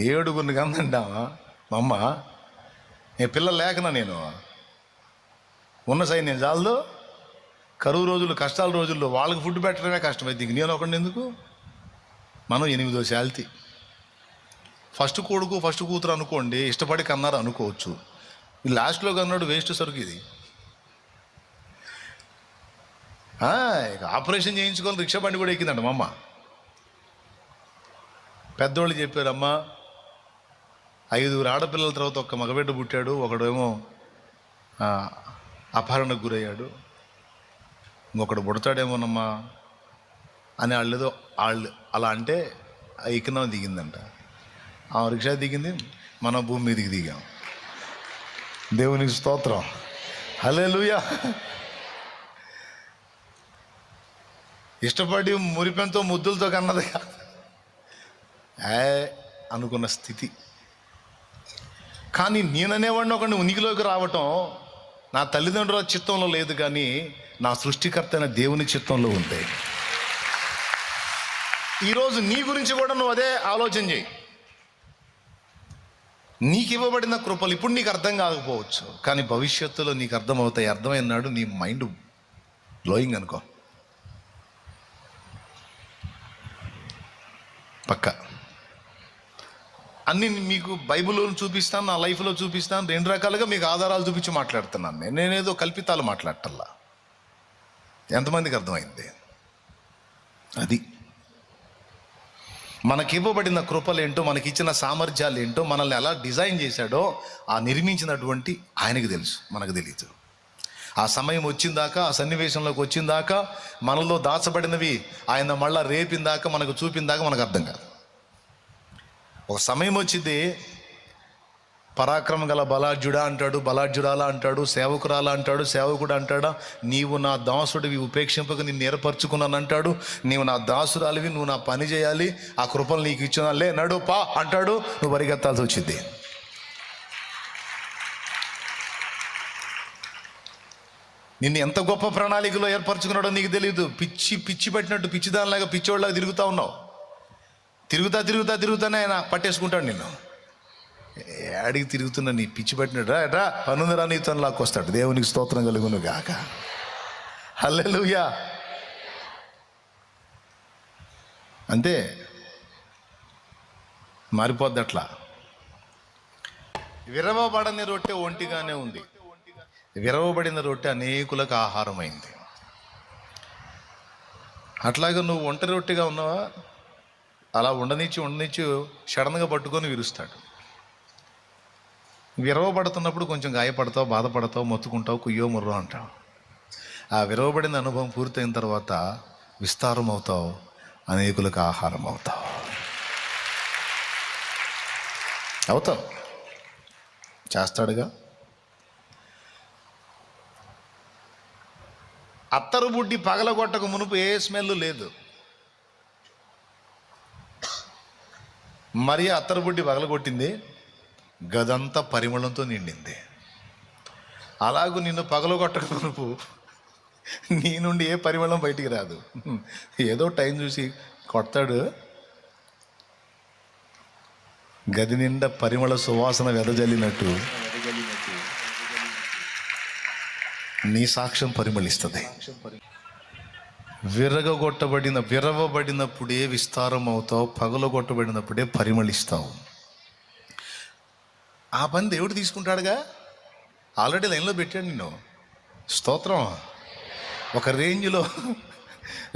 7 కందంటావా మా అమ్మ. పిల్లలు లేకనా నేను ఉన్న సైన్యం చాలదు. కరువు రోజులు, కష్టాల రోజుల్లో వాళ్ళకి ఫుడ్ పెట్టడమే కష్టమైంది, ఇంక నేను ఒకడిని ఎందుకు? మనం 8వ శాల్తీ. ఫస్ట్ కొడుకు ఫస్ట్ కూతురు అనుకోండి, ఇష్టపడి కన్నారు అనుకోవచ్చు. ఈ లాస్ట్లో కన్నాడు వేస్ట్ సరుకు ఇది. ఇక ఆపరేషన్ చేయించుకొని రిక్షా బండి కూడా ఎక్కిందంట మా అమ్మ. పెద్దోళ్ళు చెప్పారమ్మా, 5 ఆడపిల్లల తర్వాత ఒక్క మగబిడ్డ పుట్టాడు, ఒకడేమో అపహరణకు గురయ్యాడు, ఇంకొకడు పుడతాడేమోనమ్మా అని వాళ్ళు అలా అంటే ఎక్కినాం దిగిందంట. ఆ రిక్షా దిగింది, మన భూమి మీదకి దిగాం. దేవునికి స్తోత్రం, హల్లెలూయా. ఇష్టపడి మురిపెంతో ముద్దులతో కన్నది అనుకున్న స్థితి. కానీ నేననేవాడిని ఒకడిని ఉనికిలోకి రావటం నా తల్లిదండ్రుల చిత్తంలో లేదు, కానీ నా సృష్టికర్త అయిన దేవుని చిత్తంలో ఉంది. ఈరోజు నీ గురించి కూడా నువ్వు అదే ఆలోచన చేయి. నీకు ఇవ్వబడిన కృపలు ఇప్పుడు నీకు అర్థం కాకపోవచ్చు, కానీ భవిష్యత్తులో నీకు అర్థమవుతాయి. అర్థమైనాడు నీ మైండ్ బ్లోయింగ్ అనుకో పక్క. అన్నీ మీకు బైబిల్లో చూపిస్తాను, నా లైఫ్లో చూపిస్తాను. 2 రకాలుగా మీకు ఆధారాలు చూపించి మాట్లాడుతున్నాను. నేనేదో కల్పితాలు మాట్లాడటల్లా. ఎంతమందికి అర్థమైంది? అది మనకివ్వబడిన కృపలేంటో, మనకిచ్చిన సామర్థ్యాలు ఏంటో, మనల్ని ఎలా డిజైన్ చేశాడో ఆ నిర్మించినటువంటి ఆయనకు తెలుసు, మనకు తెలియదు. ఆ సమయం వచ్చిందాకా, ఆ సన్నివేశంలోకి వచ్చిందాకా, మనలో దాచబడినవి ఆయన మళ్ళా రేపిందాకా, మనకు చూపిందాకా మనకు అర్థం కాదు. ఒక సమయం వచ్చింది, పరాక్రమం గల బలాఢ్యుడా అంటాడు, బలాఢ్యురాలా అంటాడు, సేవకురాలా అంటాడు, సేవకుడు అంటాడా, నీవు నా దాసుడివి ఉపేక్షింపక నిన్ను ఏర్పరచుకున్నాను అంటాడు. నీవు నా దాసురాలివి, నువ్వు నా పని చేయాలి, ఆ కృపలు నీకు ఇచ్చిన లే నడు పా అంటాడు. నువ్వు పరిగెత్తాల్సి వచ్చింది. నిన్ను ఎంత గొప్ప ప్రణాళికలో ఏర్పరచుకున్నాడో నీకు తెలియదు. పిచ్చి పెట్టినట్టు పిచ్చిదానిలాగా పిచ్చోళ్ళలాగా తిరుగుతూ ఉన్నావు. తిరుగుతానే ఆయన పట్టేసుకుంటాడు నిన్ను. అడిగి తిరుగుతున్నా నీ పిచ్చి పెట్టినట్టు రా పనుందిరా నీతో లాక్కొస్తాడు. దేవునికి స్తోత్రం కలుగును గాక, హల్లెలూయా. అంతే, మారిపోద్ది అట్లా. విరవబడని రొట్టె ఒంటిగానే ఉంది, విరవబడిన రొట్టె అనేకులకు ఆహారమైంది. అట్లాగా నువ్వు ఒంటరి రొట్టెగా ఉన్నావా? అలా ఉండనిచ్చి సడన్గా పట్టుకొని విరుస్తాడు. విరవబడుతున్నప్పుడు కొంచెం గాయపడతావు, బాధపడతావు, మొత్తుకుంటావు, కుయ్యో ముర్రో అంటావు. ఆ విరవబడిన అనుభవం పూర్తయిన తర్వాత విస్తారం అవుతావు, అనేకులకు ఆహారం అవుతావు. చేస్తాడుగా. అత్తరు బుడ్డి పగలగొట్టక మునుపు ఏ స్మెల్ లేదు. మరి అత్తరు బుడ్డి పగలగొట్టింది, గదంతా పరిమళంతో నిండింది. అలాగూ నిన్ను పగలగొట్టక మునుపు నీ నుండి ఏ పరిమళం బయటికి రాదు. ఏదో టైం చూసి కొడతాడు, గది నిండా పరిమళ సువాసన వెదజల్లినట్టు నీ సాక్ష్యం పరిమళిస్తుంది. విరవబడినప్పుడే విస్తారం అవుతావు, పగలగొట్టబడినప్పుడే పరిమళిస్తావు. ఆ పని దేవుడు తీసుకుంటాడుగా. ఆల్రెడీ లైన్లో పెట్టాడు నిన్ను. స్తోత్రం. ఒక రేంజ్లో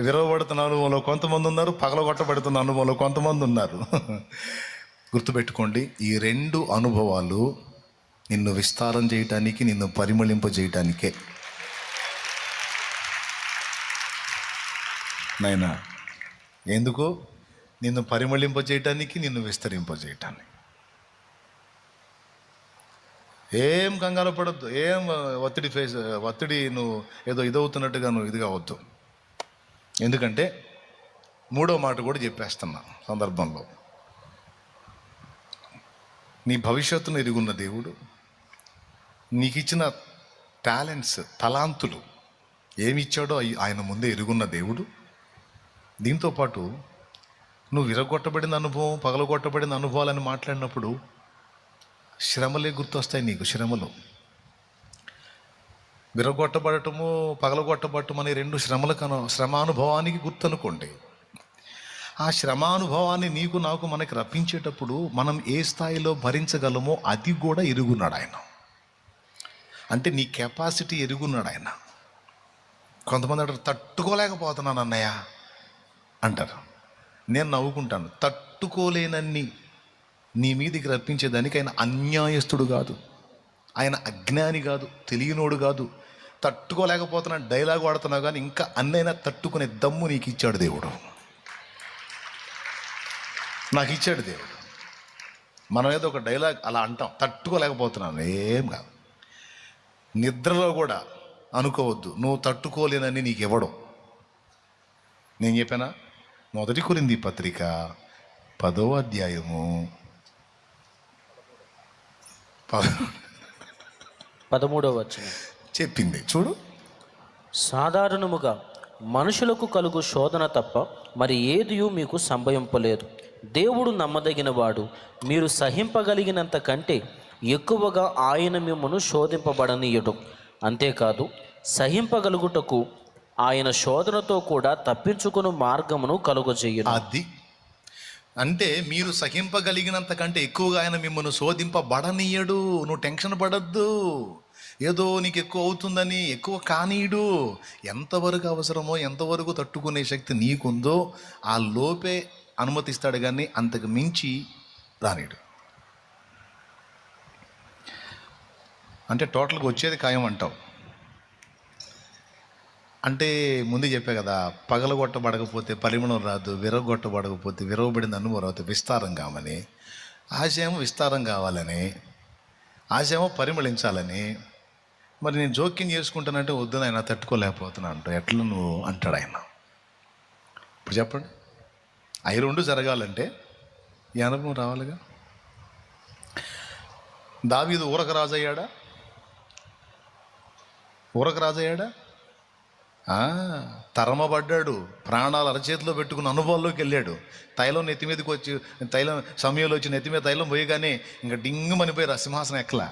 విరవబడుతున్న అనుభవంలో కొంతమంది ఉన్నారు, పగలగొట్టబడుతున్న అనుభవంలో కొంతమంది ఉన్నారు. గుర్తుపెట్టుకోండి, ఈ 2 అనుభవాలు నిన్ను విస్తారం చేయటానికి, నిన్ను పరిమళింపజేయటానికే. నాయనా, ఎందుకు? నిన్ను పరిమళింపజేయటానికి, నిన్ను విస్తరింపజేయటానికి. ఏం కంగారు పడద్దు, ఏం ఒత్తిడి నువ్వు ఏదో ఇదవుతున్నట్టుగా నువ్వు ఇది కావద్దు. ఎందుకంటే మూడో మాట కూడా చెప్పేస్తున్నా సందర్భంలో, నీ భవిష్యత్తును ఎరుగున్న దేవుడు, నీకు ఇచ్చిన టాలెంట్స్, తలాంతులు ఏమి ఇచ్చాడో ఆయన ముందే ఎరుగున్న దేవుడు. దీంతోపాటు నువ్వు విరగొట్టబడిన అనుభవం, పగలగొట్టబడిన అనుభవాలని మాట్లాడినప్పుడు శ్రమలే గుర్తొస్తాయి నీకు. విరగొట్టబడటము, పగలగొట్టబడటం అనే రెండు శ్రమానుభవానికి గుర్తు అనుకోండి. ఆ శ్రమానుభవాన్ని నీకు నాకు మనకి రప్పించేటప్పుడు మనం ఏ స్థాయిలో భరించగలమో అది కూడా ఎరుగున్నాడు ఆయన. అంటే నీ కెపాసిటీ ఎరుగున్నాడు ఆయన. కొంతమంది అంటారు తట్టుకోలేకపోతున్నాను అన్నయ్య అంటారు. నేను నవ్వుకుంటాను. తట్టుకోలేనన్ని నీ మీదికి రప్పించేదానికి ఆయన అన్యాయస్తుడు కాదు, ఆయన అజ్ఞాని కాదు, తెలియనోడు కాదు. తట్టుకోలేకపోతున్నాను డైలాగ్ వాడుతున్నావు కానీ ఇంకా అన్నైనా తట్టుకునే దమ్ము నీకు ఇచ్చాడు దేవుడు, నాకు ఇచ్చాడు దేవుడు. మనం ఏదో ఒక డైలాగ్ అలా అంటాం, తట్టుకోలేకపోతున్నాను, ఏం కాదు. నిద్రలో కూడా అనుకోవద్దు నువ్వు తట్టుకోలేనని నీకు ఇవ్వడం. నేను చెప్పానా? 1 కొరింథీ పత్రిక 10వ అధ్యాయము 13వ వచనం చెప్పింది చూడు. సాధారణముగా మనుషులకు కలుగు శోధన తప్ప మరి ఏదియూ మీకు సంభవింపలేదు. దేవుడు నమ్మదగిన వాడు, మీరు సహింపగలిగినంత కంటే ఎక్కువగా ఆయన మిమ్మను శోధింపబడనీయడు. అంతేకాదు, సహింపగలుగుటకు ఆయన శోధనతో కూడా తప్పించుకుని మార్గమును కలుగజేయడు. అది అంటే మీరు సహింపగలిగినంత కంటే ఎక్కువగా ఆయన మిమ్మల్ని శోధింపబడనీయడు. నువ్వు టెన్షన్ పడద్దు, ఏదో నీకు ఎక్కువ అవుతుందని ఎక్కువ కానీయుడు. ఎంతవరకు అవసరమో, ఎంతవరకు తట్టుకునే శక్తి నీకుందో ఆ లోపే అనుమతిస్తాడు, కానీ అంతకు మించి రానీడు. అంటే టోటల్గా వచ్చేది ఖాయం అంటావు. అంటే ముందు చెప్పే కదా, పగలగొట్టబడకపోతే పరిమళం రాదు, విరగొట్టబడకపోతే విరవబడిన అనుభవం రాదు. విస్తారం కామని ఆశయం, విస్తారం కావాలని ఆశయమో పరిమళించాలని. మరి నేను జోక్యం చేసుకుంటానంటే వద్దు ఆయన తట్టుకోలేకపోతున్నా అంటావు. ఎట్లా నువ్వు అంటాడు ఆయన. ఇప్పుడు చెప్పండి, అవి రెండు జరగాలంటే ఈ అనుభవం రావాలిగా. దావీదు ఊరక రాజయ్యాడా? తరమబడ్డాడు, ప్రాణాలు అరచేతిలో పెట్టుకున్న అనుభవాల్లోకి వెళ్ళాడు. తైలం నెత్తి మీదకి వచ్చి, తైలం సమయంలో వచ్చి నెత్తి మీద తైలం పోయగానే ఇంకా డింగ్ మనిపోయి సింహాసనం ఎక్కలా.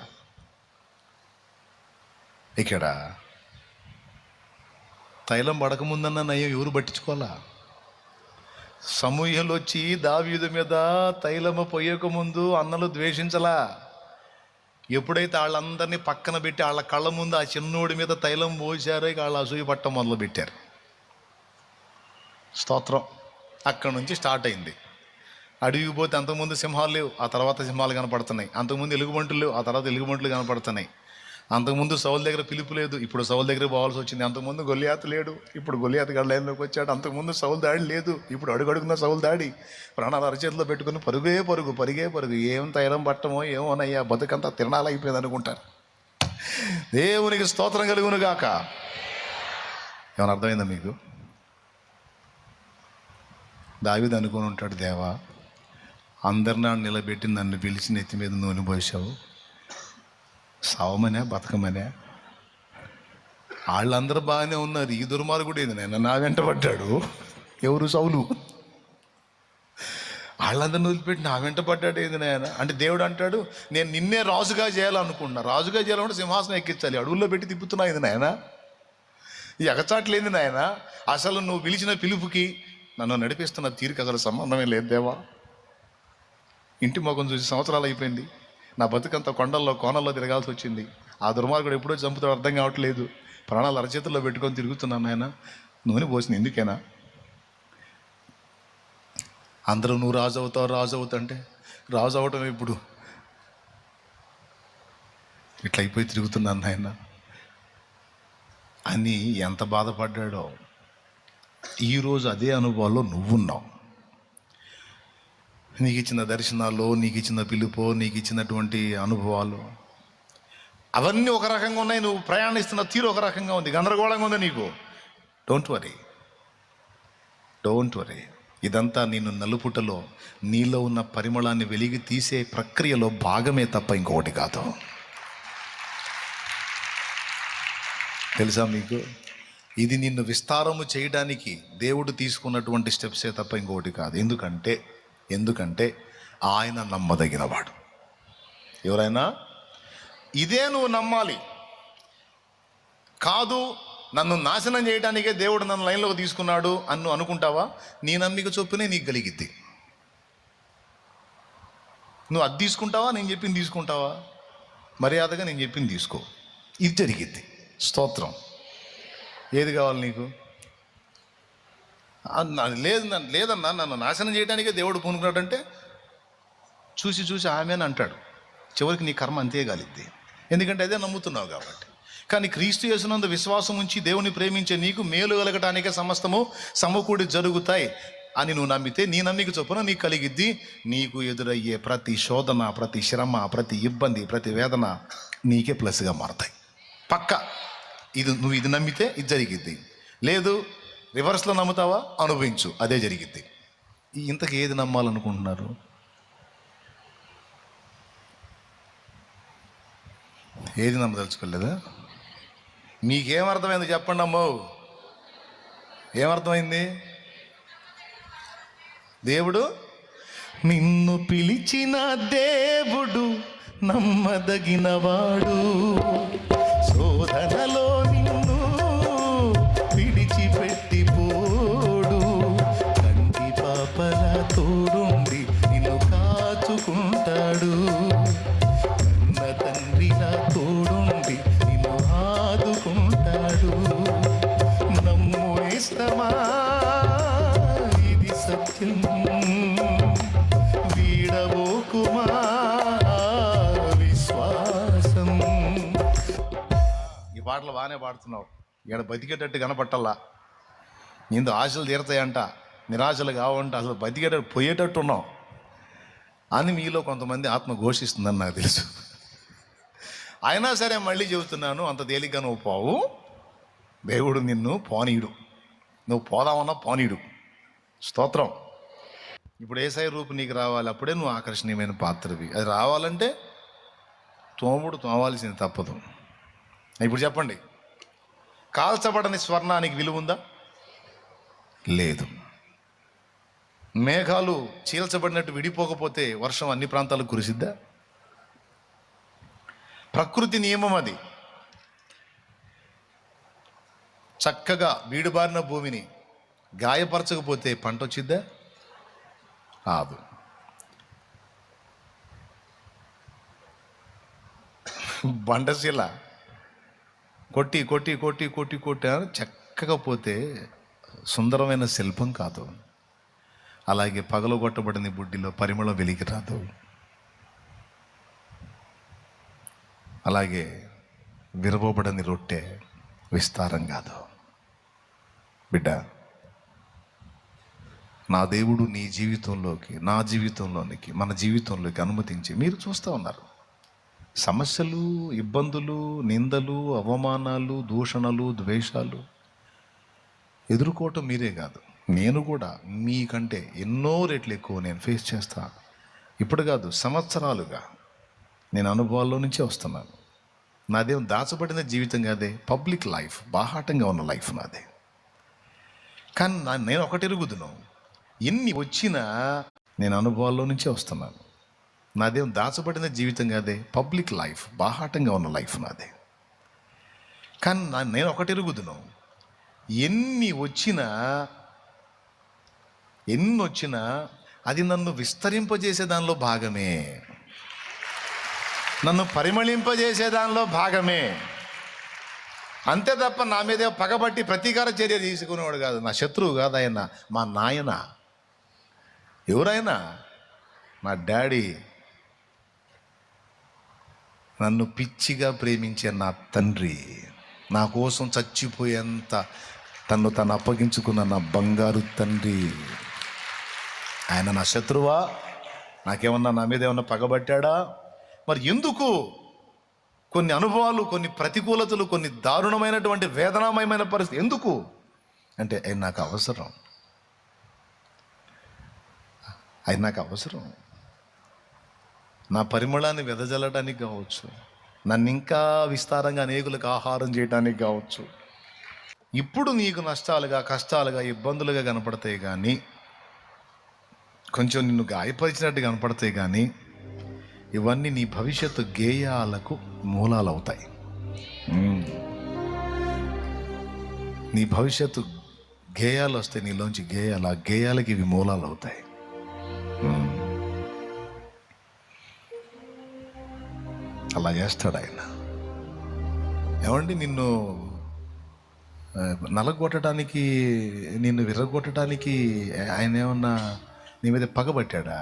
ఇక్కడ తైలం పడకముందన్న నయ్యం ఎవరు పట్టించుకోవాలా? సమూహంలో వచ్చి దావీదు మీద తైలము పోయకముందు అన్నలు ద్వేషించలా. ఎప్పుడైతే వాళ్ళందరినీ పక్కన పెట్టి వాళ్ళ కళ్ళ ముందు ఆ చిన్నోడి మీద తైలం పోసారో వాళ్ళు అసూయ పట్టం మొదలు పెట్టారు. స్తోత్రం. అక్కడ నుంచి స్టార్ట్ అయింది. అడవికి పోతే అంతకుముందు సింహాలు లేవు, ఆ తర్వాత సింహాలు కనపడుతున్నాయి. అంతకుముందు ఎలుగుబంటులు లేవు, ఆ తర్వాత ఎలుగుబంటులు కనపడుతున్నాయి. అంతకుముందు సౌలు దగ్గర పిలుపు లేదు, ఇప్పుడు సౌలు దగ్గర పోవాల్సి వచ్చింది. అంతకుముందు గొలియాతు లేడు, ఇప్పుడు గొలియాతు గడ లైన్లోకి వచ్చాడు. అంతకుముందు సౌలు దాడి లేదు, ఇప్పుడు అడుగడుగున్న సౌలు దాడి. ప్రాణాలు అరచేతిలో పెట్టుకుని పరిగే పరుగు. ఏం తైలం పట్టమో ఏమోనయ్యా, బతుకంతా తిరణాలు అయిపోయింది అనుకుంటారు. దేవునికి స్తోత్రం కలుగును గాక. ఏమైనా అర్థమైందా మీకు? దావీదు అనుకుని ఉంటాడు, దేవా అందరిని నిలబెట్టి నన్ను పిలిచి నెత్తి మీద నూనె పోసావు, సావమనే బతకమనే. వాళ్ళందరూ బాగానే ఉన్నారు, ఈ దుర్మార్గుడు ఏంది నాయన నా వెంట పడ్డాడు. ఎవరు? సౌలు. వాళ్ళందరిని వదిలిపెట్టి నా వెంట పడ్డాడు ఏంది నాయన అంటే దేవుడు అంటాడు, నేను నిన్నే రాజుగా చేయాలనుకున్నా. రాజుగా చేయాలంటే సింహాసనం ఎక్కించాలి, అడవుల్లో పెట్టి తిప్పుతున్నా ఇది నాయన. ఈ ఎగచాట్లేంది నాయన. అసలు నువ్వు పిలిచిన పిలుపుకి నన్ను నడిపిస్తున్న తీరిక అసలు సంబంధమే లేదు దేవా. ఇంటి మొఖం చూసి సంవత్సరాలు అయిపోయింది, నా బతుకంతా కొండల్లో కోనల్లో తిరగాల్సి వచ్చింది. ఆ దుర్మార్గుడు ఎప్పుడో చంపుతాడు అర్థం కావట్లేదు. ప్రాణాలు అరచేతుల్లో పెట్టుకొని తిరుగుతున్నాను ఆయన. నూనె పోసిన ఎందుకేనా? అందరూ నువ్వు రాజు అవుతావు అంటే రాజు అవటం ఇప్పుడు ఇట్లా అయిపోయి తిరుగుతున్నాను ఆయన అని ఎంత బాధపడ్డాడో. ఈరోజు అదే అనుభవాల్లో నువ్వున్నావు. నీకు ఇచ్చిన దర్శనాలు, నీకు ఇచ్చిన పిలుపు, నీకు ఇచ్చినటువంటి అనుభవాలు అవన్నీ ఒక రకంగా ఉన్నాయి, నువ్వు ప్రయాణిస్తున్న తీరు ఒక రకంగా ఉంది, గందరగోళంగా ఉంది నీకు. Don't worry. ఇదంతా నిన్ను నలుపుటలో నీలో ఉన్న పరిమళాన్ని వెలిగి తీసే ప్రక్రియలో భాగమే తప్ప ఇంకొకటి కాదు. తెలుసా మీకు? ఇది నిన్ను విస్తారము చేయడానికి దేవుడు తీసుకున్నటువంటి స్టెప్సే తప్ప ఇంకొకటి కాదు. ఎందుకంటే ఆయన నమ్మదగినవాడు. ఎవరైనా ఇదే నువ్వు నమ్మాలి. కాదు, నన్ను నాశనం చేయడానికే దేవుడు నన్ను లైన్లోకి తీసుకున్నాడు అని నువ్వు అనుకుంటావా? నీ నమ్మిక చొప్పునే నీకు కలిగిద్ది. నువ్వు అది తీసుకుంటావా, నేను చెప్పింది తీసుకుంటావా? మర్యాదగా నేను చెప్పింది తీసుకో, ఇది జరిగిద్ది. స్తోత్రం. ఏది కావాలి నీకు? లేదన్నా నన్ను నాశనం చేయడానికే దేవుడు పూనుకున్నాడంటే చూసి ఆమె అని అంటాడు. చివరికి నీ కర్మ అంతే కాలిద్ది, ఎందుకంటే అదే నమ్ముతున్నావు కాబట్టి. కానీ క్రీస్తు యేసునందు విశ్వాసం ఉంచి దేవుని ప్రేమించే నీకు మేలు కలగటానికే సమస్తము సమకూడి జరుగుతాయి అని నువ్వు నమ్మితే నీ నమ్మిక చొప్పున నీకు కలిగిద్ది. నీకు ఎదురయ్యే ప్రతి శోధన, ప్రతి శ్రమ, ప్రతి ఇబ్బంది, ప్రతి వేదన నీకే ప్లస్గా మారతాయి. పక్క నువ్వు ఇది నమ్మితే ఇది జరిగిద్ది. లేదు, రివర్స్లో నమ్ముతావా, అనుభవించు, అదే జరిగిద్ది. ఇంతకు ఏది నమ్మాలనుకుంటున్నారు? ఏది నమ్మదలుచుకోలేదా? మీకేమర్థమైంది చెప్పండి అమ్మో. ఏమర్థమైంది? దేవుడు నిన్ను పిలిచిన దేవుడు నమ్మదగినవాడు, శోధనలో నిన్ను విడిచిపెట్టిపోడు, కంటి పాపల తోడుండి నిన్ను కాచుకుంటాడు, కన్న తండ్రిలా తోడుండి నిన్ను ఆదుకుంటాడు. నమ్ము ఇష్టమా, ఇది సత్యం, వీడబోకుమా విశ్వాసం. ఈ పాటలు బాగానే పాడుతున్నావు, ఇక్కడ బతికేటట్టు కనపట్టాలా. నీందు ఆశలు తీరతాయంట, నిరాశలు కావంట, అసలు బతికేటట్టు పోయేటట్టు ఉన్నావు అని మీలో కొంతమంది ఆత్మ ఘోషిస్తుందని నాకు తెలుసు. అయినా సరే మళ్ళీ చెబుతున్నాను, అంత తేలిగ్గా నువ్వు పోవు. దేవుడు నిన్ను పోనీయుడు, నువ్వు పోదామన్నా పోనీయుడు. స్తోత్రం. ఇప్పుడు యేసయ్య రూపు నీకు రావాలి, అప్పుడే నువ్వు ఆకర్షణీయమైన పాత్రవి. అది రావాలంటే తోమాల్సింది తప్పదు. ఇప్పుడు చెప్పండి, కాల్చబడని స్వర్ణానికి విలువ ఉందా? లేదు. మేఘాలు చీల్చబడినట్టు విడిపోకపోతే వర్షం అన్ని ప్రాంతాలకు కురిసిద్దా? ప్రకృతి నియమం అది. చక్కగా బీడుబారిన భూమిని గాయపరచకపోతే పంట వచ్చిద్దా? రాదు. బండశిల కొట్టి కొట్టి కొట్టి కొట్టి కొట్టి చక్కగా పోతే సుందరమైన శిల్పం కాదు. అలాగే పగలగొట్టబడిన బుడ్డిలో పరిమళం వెలికి రాదు. అలాగే విరవబడని రొట్టె విస్తారం కాదు. బిడ్డ, నా దేవుడు నీ జీవితంలోకి, నా జీవితంలోనికి, మన జీవితంలోకి అనుమతించి మీరు చూస్తూ ఉన్నారు. సమస్యలు, ఇబ్బందులు, నిందలు, అవమానాలు, దూషణలు, ద్వేషాలు ఎదుర్కోవటం మీరే కాదు, నేను కూడా మీకంటే ఎన్నో రెట్లు ఎక్కువ నేను ఫేస్ చేస్తా. ఇప్పుడు కాదు, సంవత్సరాలుగా నేను అనుభవాల్లో నుంచే వస్తున్నాను. నాదేం దాచబడిన జీవితం కాదే, పబ్లిక్ లైఫ్, బాహాటంగా ఉన్న లైఫ్ నాదే. కానీ నేను ఒకటి ఎరుగుదును, ఎన్ని వచ్చినా నేను అనుభవాల్లో నుంచే వస్తున్నాను. నాదేం దాచబడిన జీవితం కాదే, పబ్లిక్ లైఫ్, బాహాటంగా ఉన్న లైఫ్ నాదే. కానీ నేను ఒకటి ఎరుగుదును, ఎన్ని వచ్చినా అది నన్ను విస్తరింపజేసే దానిలో భాగమే, నన్ను పరిమళింపజేసే దానిలో భాగమే. అంతే తప్ప నా మీదే పగబట్టి ప్రతీకార చర్య తీసుకునేవాడు కాదు. నా శత్రువు కాదు ఆయన, మా నాయన. ఎవరైనా నా డాడీ, నన్ను పిచ్చిగా ప్రేమించే నా తండ్రి, నా కోసం చచ్చిపోయేంత తను అప్పగించుకున్న నా బంగారు తండ్రి. ఆయన నా శత్రువా? నాకేమన్నా, నా మీద ఏమన్నా పగబట్టాడా? మరి ఎందుకు కొన్ని అనుభవాలు, కొన్ని ప్రతికూలతలు, కొన్ని దారుణమైనటువంటి వేదనామయమైన పరిస్థితి. ఎందుకు అంటే ఆయన నాకు అవసరం, ఆయన నాకు అవసరం. నా పరిమళాన్ని వెదజల్లడానికి కావచ్చు, నన్ను ఇంకా విస్తారంగా అనేకులకు ఆహారం చేయడానికి కావచ్చు. ఇప్పుడు నీకు నష్టాలుగా, కష్టాలుగా, ఇబ్బందులుగా కనపడతాయి కానీ, కొంచెం నిన్ను గాయపరిచినట్టు కనపడతాయి కానీ, ఇవన్నీ నీ భవిష్యత్తు గేయాలకు మూలాలు అవుతాయి. నీ భవిష్యత్తు గేయాలు వస్తాయి నీలోంచి, గేయాలు. ఆ గేయాలకి ఇవి మూలాలు అవుతాయి. అలా చేస్తాడు ఆయన. ఏమండి, నిన్ను నలగొట్టడానికి, నిన్ను విర్రగొట్టడానికి ఆయన ఏమన్నా నీ మీద పగబట్టాడా?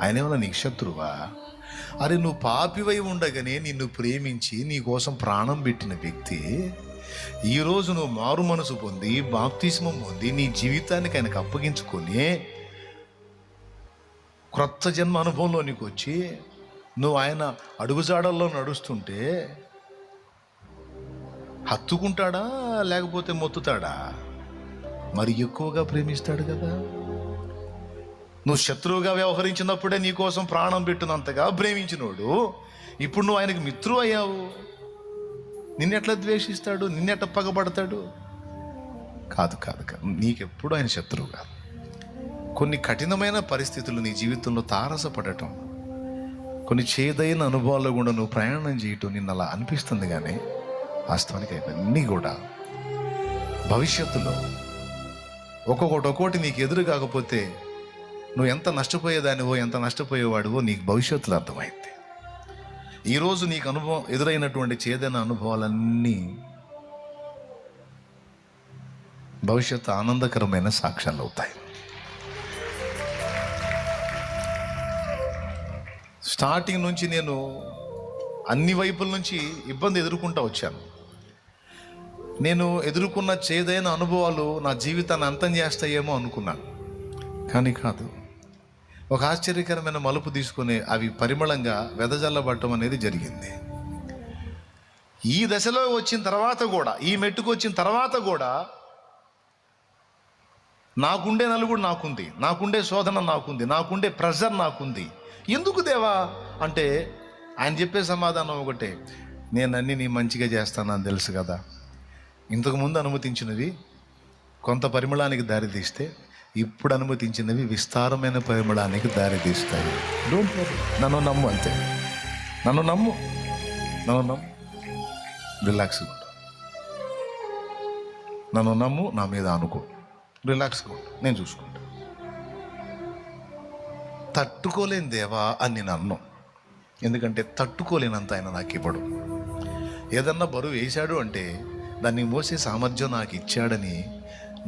ఆయన ఏమన్నా నీకు శత్రువా? అరే, నువ్వు పాపివై ఉండగానే నిన్ను ప్రేమించి నీ కోసం ప్రాణం పెట్టిన వ్యక్తి ఈరోజు నువ్వు మారు మనసు పొంది, బాప్తిస్మం పొంది, నీ జీవితానికి ఆయనకు అప్పగించుకొని క్రొత్త జన్మ అనుభవంలోనికి వచ్చి నువ్వు ఆయన అడుగుజాడల్లో నడుస్తుంటే హత్తుకుంటాడా లేకపోతే మొత్తుతాడా? మరి ఎక్కువగా ప్రేమిస్తాడు కదా. నువ్వు శత్రువుగా వ్యవహరించినప్పుడే నీ కోసం ప్రాణం పెట్టినంతగా ప్రేమించినోడు ఇప్పుడు నువ్వు ఆయనకు మిత్రువు అయ్యావు. నిన్నెట్లా ద్వేషిస్తాడు? నిన్నెట్లా పగబడతాడు? కాదు కాదు కాదు, నీకెప్పుడు ఆయన శత్రువు కాదు. కొన్ని కఠినమైన పరిస్థితులు నీ జీవితంలో తారసపడటం, కొన్ని చేదైన అనుభవాల్లో కూడా నువ్వు ప్రయాణం చేయటం నిన్ను అలా అనిపిస్తుంది. కానీ వాస్తవానికి అవన్నీ కూడా భవిష్యత్తులో ఒక్కొక్కటి నీకు ఎదురు కాకపోతే నువ్వు ఎంత నష్టపోయేదానివో, ఎంత నష్టపోయేవాడివో నీకు భవిష్యత్తులో అర్థమైంది. ఈరోజు నీకు అనుభవం ఎదురైనటువంటి చేదైన అనుభవాలన్నీ భవిష్యత్తు ఆనందకరమైన సాక్ష్యాలు అవుతాయి. స్టార్టింగ్ నుంచి నేను అన్ని వైపుల నుంచి ఇబ్బంది ఎదుర్కొంటూ వచ్చాను. నేను ఎదుర్కొన్న చేదైన అనుభవాలు నా జీవితాన్ని అంతం చేస్తాయేమో అనుకున్నాను, కానీ కాదు. ఒక ఆశ్చర్యకరమైన మలుపు తీసుకుని అవి పరిమళంగా వెదజల్లబడటం అనేది జరిగింది. ఈ దశలో వచ్చిన తర్వాత కూడా, ఈ మెట్టుకు వచ్చిన తర్వాత కూడా నాకుండే నలుగుడు నాకుంది, నాకుండే శోధన నాకుంది, నాకుండే ప్రెషర్ నాకుంది. ఎందుకు దేవా అంటే ఆయన చెప్పే సమాధానం ఒకటే, నేను అన్నీ నీ మంచిగా చేస్తానని తెలుసు కదా. ఇంతకుముందు అనుమతించినవి కొంత పరిమళానికి దారితీస్తే ఇప్పుడు అనుమతించినవి విస్తారమైన పరిమళానికి దారితీస్తాయి. డోంట్ వరీ, నన్ను నమ్ము, అంతే. నన్ను నమ్ము, రిలాక్స్గా ఉండు. నన్ను నమ్ము, నా మీద అనుకో, రిలాక్స్గా ఉండు, నేను చూసుకుంటా. తట్టుకోలేని దేవా అని నేను అన్నాను. ఎందుకంటే తట్టుకోలేనంత ఆయన నాకు ఇవ్వడు. ఏదన్నా బరువు వేశాడు అంటే దాన్ని మోసే సామర్థ్యం నాకు ఇచ్చాడని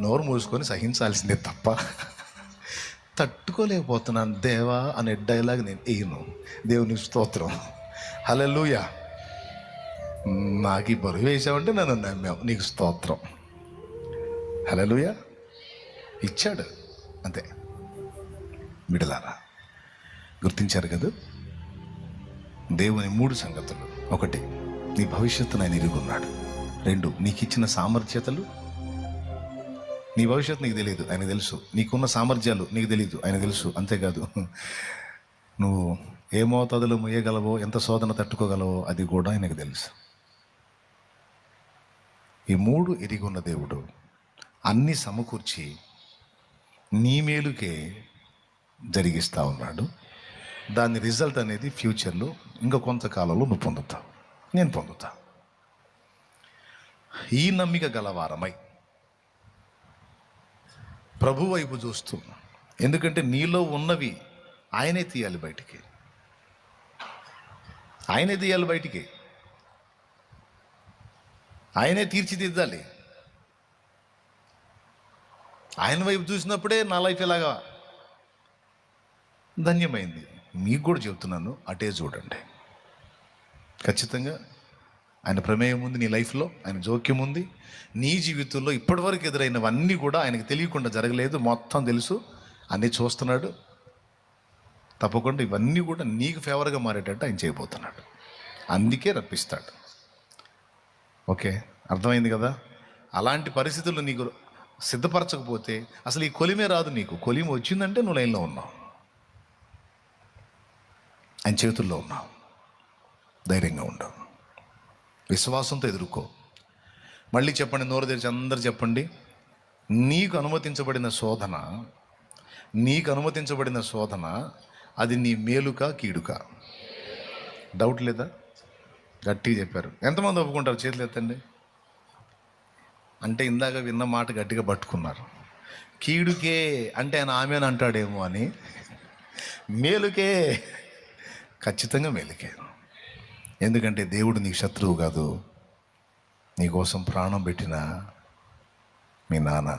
నోరు మూసుకొని సహించాల్సిందే తప్ప తట్టుకోలేకపోతున్నాను దేవా అనే డైలాగ్ నేను వేయను. దేవుని స్తోత్రం, హల్లెలూయా. నాకు ఈ బరువు వేసావంటే నన్ను నమ్మావు, నీకు స్తోత్రం, హల్లెలూయా. ఇచ్చాడు, అంతే. బిడ్డలారా, గుర్తించారు కదా దేవుని 3 సంగతులు. 1, నీ భవిష్యత్తును ఆయన ఎరుగున్నాడు. 2, నీకు ఇచ్చిన సామర్థ్యతలు. నీ భవిష్యత్తు నీకు తెలియదు, ఆయనకు తెలుసు. నీకున్న సామర్థ్యాలు నీకు తెలియదు, ఆయన తెలుసు. అంతేకాదు, నువ్వు ఏ మోతాదులో మొయ్యగలవో, ఎంత శోధన తట్టుకోగలవో అది కూడా ఆయనకు తెలుసు. ఈ 3 ఎరిగున్న దేవుడు అన్నీ సమకూర్చి నీ మేలుకే జరిగిస్తూ ఉన్నాడు. దాని రిజల్ట్ అనేది ఫ్యూచర్లో ఇంకా కొంతకాలంలో నువ్వు పొందుతావు, నేను పొందుతా. ఈ నమ్మిక గలవారమై ప్రభు వైపు చూస్తూ, ఎందుకంటే నీలో ఉన్నవి ఆయనే తీయాలి బయటికి, ఆయనే తీయాలి బయటికి, ఆయనే తీర్చిదిద్దాలి. ఆయన వైపు చూసినప్పుడే నా లైఫ్ ఎలాగా ధన్యమైంది. మీకు కూడా చెప్తున్నాను, అటే చూడండి. ఖచ్చితంగా ఆయన ప్రమేయం ఉంది నీ లైఫ్లో, ఆయన జోక్యం ఉంది నీ జీవితంలో. ఇప్పటివరకు ఎదురైనవన్నీ కూడా ఆయనకు తెలియకుండా జరగలేదు, మొత్తం తెలుసు, అన్నీ చూస్తున్నాడు. తప్పకుండా ఇవన్నీ కూడా నీకు ఫేవర్గా మారేటట్టు ఆయన చేయబోతున్నాడు. అందుకే రప్పిస్తాడు. ఓకే, అర్థమైంది కదా? అలాంటి పరిస్థితులు నీకు సిద్ధపరచకపోతే అసలు ఈ కొలిమే రాదు నీకు. కొలిమి వచ్చిందంటే నువ్వు లైన్లో ఉన్నావు, ఆయన చేతుల్లో ఉన్నావు. ధైర్యంగా ఉండవు, విశ్వాసంతో ఎదుర్కో. మళ్ళీ చెప్పండి, నోరు తెరిచి అందరు చెప్పండి. నీకు అనుమతించబడిన శోధన అది నీ మేలుకా కీడుకా? డౌట్ లేదా? గట్టిగా చెప్పారు. ఎంతమంది ఒప్పుకుంటారు? చేతులు ఎత్తండి. అంటే ఇందాక విన్న మాట గట్టిగా పట్టుకున్నారు. కీడుకే అంటే ఆయన ఆమెను అంటాడేమో అని, మేలుకే ఖచ్చితంగా మేలుకే. ఎందుకంటే దేవుడు నీకు శత్రువు కాదు, నీకోసం ప్రాణం పెట్టిన మీ నాన్న.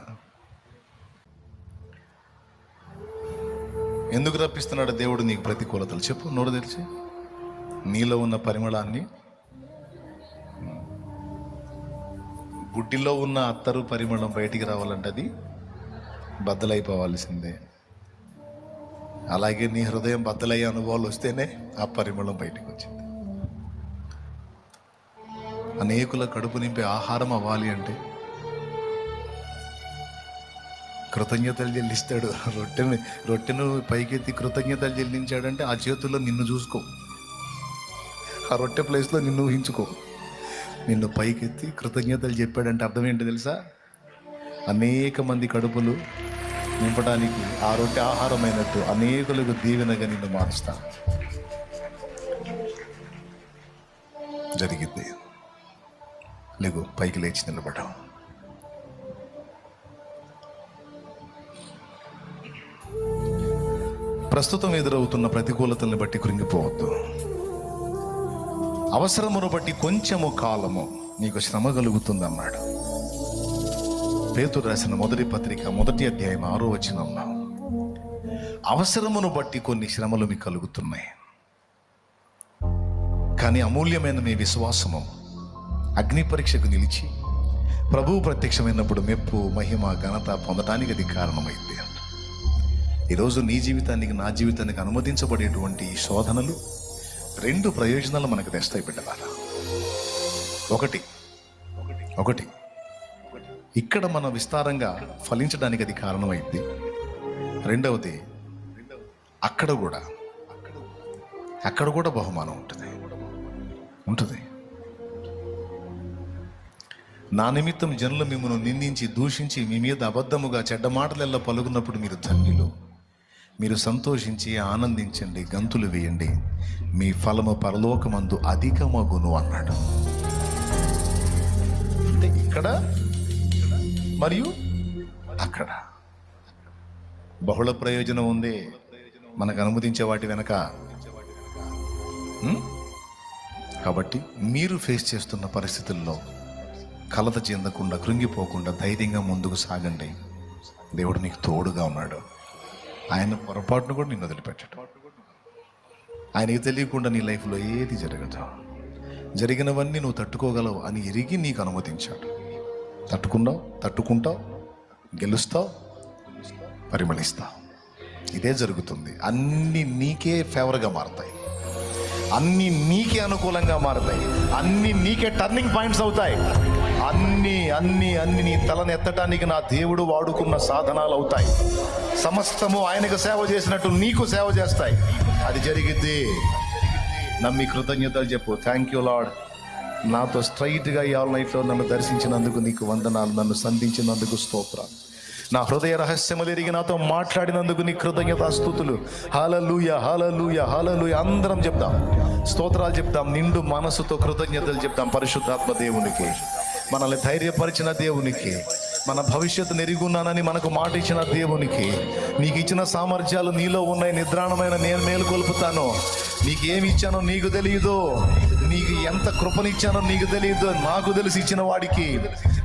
ఎందుకు రప్పిస్తున్నాడు దేవుడు నీకు ప్రతికూలతలు? చెప్పు, నోరు తెరిచి. నీలో ఉన్న పరిమళాన్ని, గుడ్డిలో ఉన్న అత్తరు పరిమళం బయటికి రావాలంటే అది బద్దలైపోవాల్సిందే. అలాగే నీ హృదయం బద్దలయ్యే అనుభవాలు వస్తేనే ఆ పరిమళం బయటికి వచ్చింది. అనేకుల కడుపు నింపే ఆహారం అవ్వాలి అంటే కృతజ్ఞతలు చెల్లిస్తాడు. రొట్టెను పైకెత్తి కృతజ్ఞతలు చెల్లించాడంటే ఆ చేతుల్లో నిన్ను చూసుకో, ఆ రొట్టె ప్లేస్లో నిన్ను ఊహించుకో. నిన్ను పైకెత్తి కృతజ్ఞతలు చెప్పాడంటే అర్థం ఏంటి తెలుసా? అనేక మంది కడుపులు నింపడానికి ఆ రొట్టె ఆహారమైనట్టు అనేకులకు దీవెనగా నిన్ను మారుస్తా. జరిగింది. లేకు, పైకి లేచి నిలబడ్డాం. ప్రస్తుతం ఎదురవుతున్న ప్రతికూలతల్ని బట్టి కృంగిపోవద్దు. అవసరమును బట్టి కొంచెము కాలము నీకు శ్రమ కలుగుతుందన్నాడు. పేతురు రాసిన మొదటి పత్రిక 1వ అధ్యాయం 6వ వచనంలో అవసరమును బట్టి కొన్ని శ్రమలు మీకు కలుగుతున్నాయి, కానీ అమూల్యమైన మీ విశ్వాసము అగ్ని పరీక్షకు నిలిచి ప్రభువు ప్రత్యక్షమైనప్పుడు మెప్పు, మహిమ, ఘనత పొందడానికి అది కారణమైంది. ఈరోజు నీ జీవితానికి, నా జీవితానికి అనుమతించబడేటువంటి ఈ శోధనలు 2 ప్రయోజనాలు మనకు తెస్తాయి బిడ్డలారా. ఒకటి ఇక్కడ మనం విస్తారంగా ఫలించడానికి అది కారణమైంది. రెండవది అక్కడ కూడా బహుమానం ఉంటుంది. నా నిమిత్తం జనులు మిమ్మల్ని నిందించి దూషించి మీ మీద అబద్ధముగా చెడ్డ మాటలెల్లా పలుకున్నప్పుడు మీరు ధన్యులు. మీరు సంతోషించి ఆనందించండి, గంతులు వేయండి, మీ ఫలము పరలోకమందు అధికమగును అన్నాడు. అంటే ఇక్కడ మరియు అక్కడ బహుళ ప్రయోజనం ఉంది మనకు అనుమతించే వాటి వెనక. కాబట్టి మీరు ఫేస్ చేస్తున్న పరిస్థితుల్లో కలత చెందకుండా, కృంగిపోకుండా ధైర్యంగా ముందుకు సాగండి. దేవుడు నీకు తోడుగా ఉన్నాడు. ఆయన పొరపాటును కూడా నిన్ను వదిలిపెట్టాడు. ఆయనకి తెలియకుండా నీ లైఫ్లో ఏది జరగదు. జరిగినవన్నీ నువ్వు తట్టుకోగలవు అని ఎరిగి నీకు అనుమతించాడు. తట్టుకుంటావు, గెలుస్తావు, పరిమళిస్తావు. ఇదే జరుగుతుంది. అన్నీ నీకే ఫేవర్గా మారుతాయి, అన్నీ నీకే అనుకూలంగా మారుతాయి, అన్నీ నీకే టర్నింగ్ పాయింట్స్ అవుతాయి. అన్నీ నీ తలను ఎత్తడానికి నా దేవుడు వాడుకున్న సాధనాలు అవుతాయి. సమస్తము ఆయనకు సేవ చేసినట్టు నీకు సేవ చేస్తాయి. అది జరిగిద్ది. నమ్మి కృతజ్ఞతలు చెప్పు. థ్యాంక్ యూ లార్డ్, నాతో స్ట్రైట్గా ఈ ఆల్ నైట్లో నన్ను దర్శించినందుకు నీకు వందనాలు, నన్ను సంధించినందుకు స్తోత్రం, నా హృదయ రహస్యములు ఎరిగి నాతో మాట్లాడినందుకు నీ కృతజ్ఞతాస్తుతులు. హల్లెలూయా, హల్లెలూయా, హల్లెలూయా. అందరం చెప్దాం, స్తోత్రాలు చెప్దాం, నిండు మనసుతో కృతజ్ఞతలు చెప్దాం. పరిశుద్ధాత్మ దేవునికి, మనల్ని ధైర్యపరిచిన దేవునికి, మన భవిష్యత్తు నెరుగున్నానని మనకు మాట ఇచ్చిన దేవునికి, నీకు ఇచ్చిన సామర్థ్యాలు నీలో ఉన్నాయి. నిద్రాణమైన నేను మేలుకొల్పుతాను. నీకేమి ఇచ్చానో నీకు తెలియదు, నీకు ఎంత కృపనిచ్చానో నీకు తెలియదు, నాకు తెలిసి ఇచ్చిన వాడికి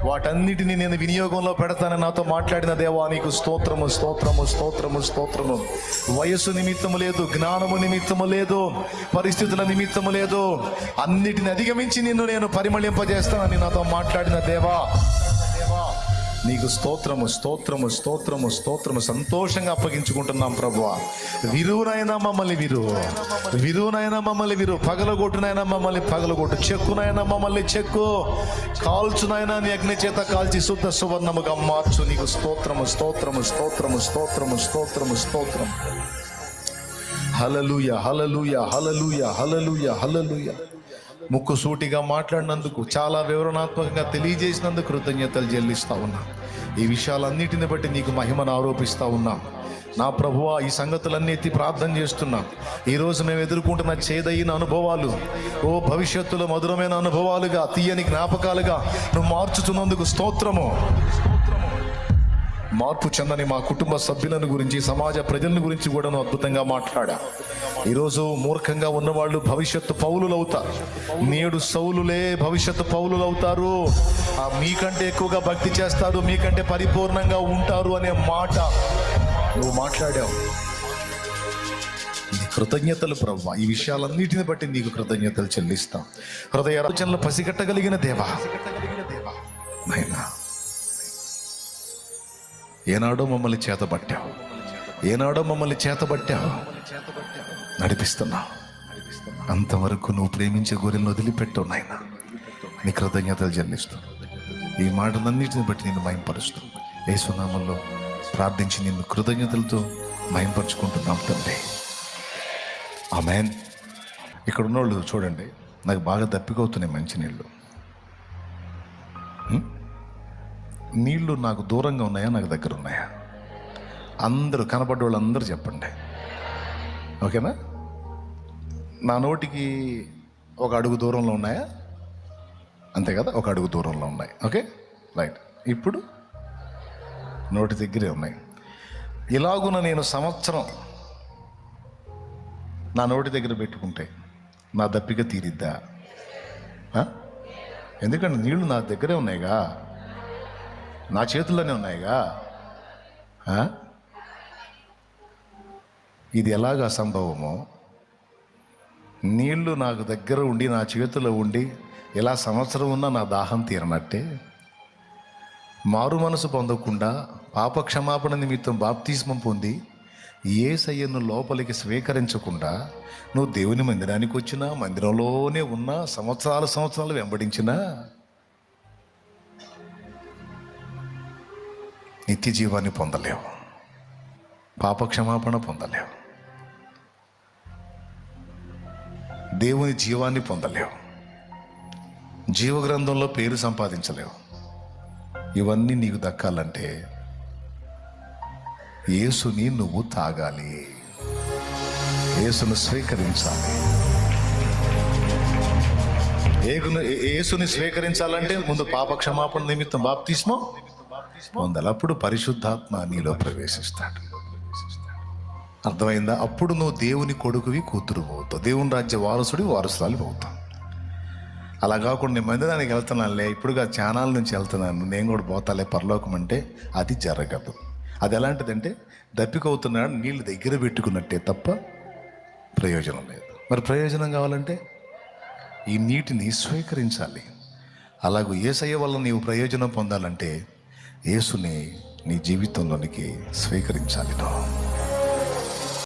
వాటన్నిటిని నేను వినియోగంలో పెడతానని నాతో మాట్లాడిన దేవా నీకు స్తోత్రము, స్తోత్రము, స్తోత్రము, స్తోత్రము. వయస్సు నిమిత్తము లేదు, జ్ఞానము నిమిత్తము లేదు, పరిస్థితుల నిమిత్తము లేదు, అన్నిటిని అధిగమించి నిన్ను నేను పరిమళింపజేస్తానని నాతో మాట్లాడిన దేవా నీకు స్తోత్రము స్తోత్రము స్తోత్రము స్తోత్రము సంతోషంగా అప్పగించుకుంటున్నాం ప్రభువా. విరువునైనా మమ్మల్ని విరువునైనా మమ్మల్ని పగలగొట్టునైనా మమ్మల్ని పగలగొట్టు, చెక్కునైనా మమ్మల్ని చెక్కు, కాల్చునైనా నీ అగ్ని చేత కాల్చి శుద్ధ సువర్ణముగా మార్చు. నీకు స్తోత్రము స్తోత్రము స్తోత్రము స్తోత్రము స్తోత్రము స్తోత్రం. హల్లెలూయా హల్లెలూయా హల్లెలూయా హల్లెలూయా హల్లెలూయా. ముక్కు సూటిగా మాట్లాడినందుకు, చాలా వివరణాత్మకంగా తెలియజేసినందుకు కృతజ్ఞతలు చెల్లిస్తా ఉన్నా. ఈ విషయాలన్నిటిని బట్టి నీకు మహిమను ఆరోపిస్తా ఉన్నాం నా ప్రభువా. ఈ సంగతులన్నీ ఎత్తి ప్రార్థన చేస్తున్నాం. ఈరోజు మేము ఎదుర్కొంటున్న చేదైన అనుభవాలు భవిష్యత్తులో మధురమైన అనుభవాలుగా, తీయని జ్ఞాపకాలుగా నువ్వు మార్చుతున్నందుకు స్తోత్రము. మార్పు చెందని మా కుటుంబ సభ్యులను గురించి, సమాజ ప్రజలను గురించి కూడా నువ్వు అద్భుతంగా మాట్లాడా. ఈరోజు మూర్ఖంగా ఉన్నవాళ్ళు భవిష్యత్తు పౌలులు అవుతారు. నేడు సౌలులే భవిష్యత్తు పౌలులు అవుతారు. మీకంటే ఎక్కువగా భక్తి చేస్తారు, మీకంటే పరిపూర్ణంగా ఉంటారు అనే మాట నువ్వు మాట్లాడావు. నీ కృతజ్ఞతలు ప్రభువా. ఈ విషయాలన్నిటిని బట్టి నీకు కృతజ్ఞతలు చెల్లిస్తాం. హృదయ రచనలు పసిగట్టగలిగిన దేవా నాయనా, ఏనాడో మమ్మల్ని చేతబట్టావు, నడిపిస్తున్నావు. అంతవరకు నువ్వు ప్రేమించే గొర్రెలను వదిలిపెట్టావు నాయన. నీ కృతజ్ఞతలు చెల్లిస్తూ ఈ మాటలన్నిటిని బట్టి నేను మహింపరుస్తూ యేసునామంలో ప్రార్థించి నిన్ను కృతజ్ఞతలతో మహింపరుచుకుంటున్నాం తండ్రి. ఆమేన్. ఇక్కడ ఉన్నోళ్ళు చూడండి, నాకు బాగా దప్పికవుతున్నాయి మంచినీళ్ళు. నీళ్లు నాకు దూరంగా ఉన్నాయా, నాకు దగ్గర ఉన్నాయా? అందరూ కనపడ్డ వాళ్ళందరూ చెప్పండి, ఓకేనా? నా నోటికి ఒక అడుగు దూరంలో ఉన్నాయా? అంతే కదా, ఒక అడుగు దూరంలో ఉన్నాయి. Okay, right. ఇప్పుడు నోటి దగ్గరే ఉన్నాయి. ఇలాగున నేను సంవత్సరం నా నోటి దగ్గర పెట్టుకుంటే నా దప్పిక తీరిద్దా? ఎందుకంటే నీళ్లు నా దగ్గరే ఉన్నాయిగా, నా చేతుల్లోనే ఉన్నాయిగా. ఇది ఎలాగ అసంభవమో, నీళ్లు నాకు దగ్గర ఉండి నా చేతిలో ఉండి ఇలా సంవత్సరం ఉన్నా నా దాహం తీరనట్టే, మారు మనసు పొందకుండా పాప క్షమాపణ నిమిత్తం బాప్తిస్మం పొంది యేసయ్యను లోపలికి స్వీకరించకుండా నువ్వు దేవుని మందిరానికి వచ్చినా, మందిరంలోనే ఉన్నా, సంవత్సరాలు వెంబడించినా నిత్య జీవాన్ని పొందలేవు, పాప క్షమాపణ పొందలేవు, దేవుని జీవాన్ని పొందలేవు, జీవగ్రంథంలో పేరు సంపాదించలేవు. ఇవన్నీ నీకు దక్కాలంటే యేసుని నువ్వు తాగాలి, యేసును స్వీకరించాలి. యేసుని స్వీకరించాలంటే ముందు పాప క్షమాపణ నిమిత్తం బాప్తిస్మం పొందాలి. అప్పుడు పరిశుద్ధాత్మ నీలో ప్రవేశిస్తాడు. అర్థమైందా? అప్పుడు నువ్వు దేవుని కొడుకువి, కూతురు అవుతావు, దేవుని రాజ్య వారసురాలు అవుతావు. అలా కాకుండా నేను మందిరానికి వెళ్తున్నానులే, ఇప్పుడుగా ఛానల్ నుంచి వెళ్తున్నాను, నేను కూడా పోతాలే పరలోకం అంటే అది జరగదు. అది ఎలాంటిదంటే దప్పికవుతున్నాడు నీళ్ళు దగ్గర పెట్టుకున్నట్టే తప్ప ప్రయోజనం లేదు. మరి ప్రయోజనం కావాలంటే ఈ నీటిని స్వీకరించాలి. అలాగూ యేసయ్య వల్ల నీవు ప్రయోజనం పొందాలంటే యేసుని నీ జీవితంలోనికి స్వీకరించాలి.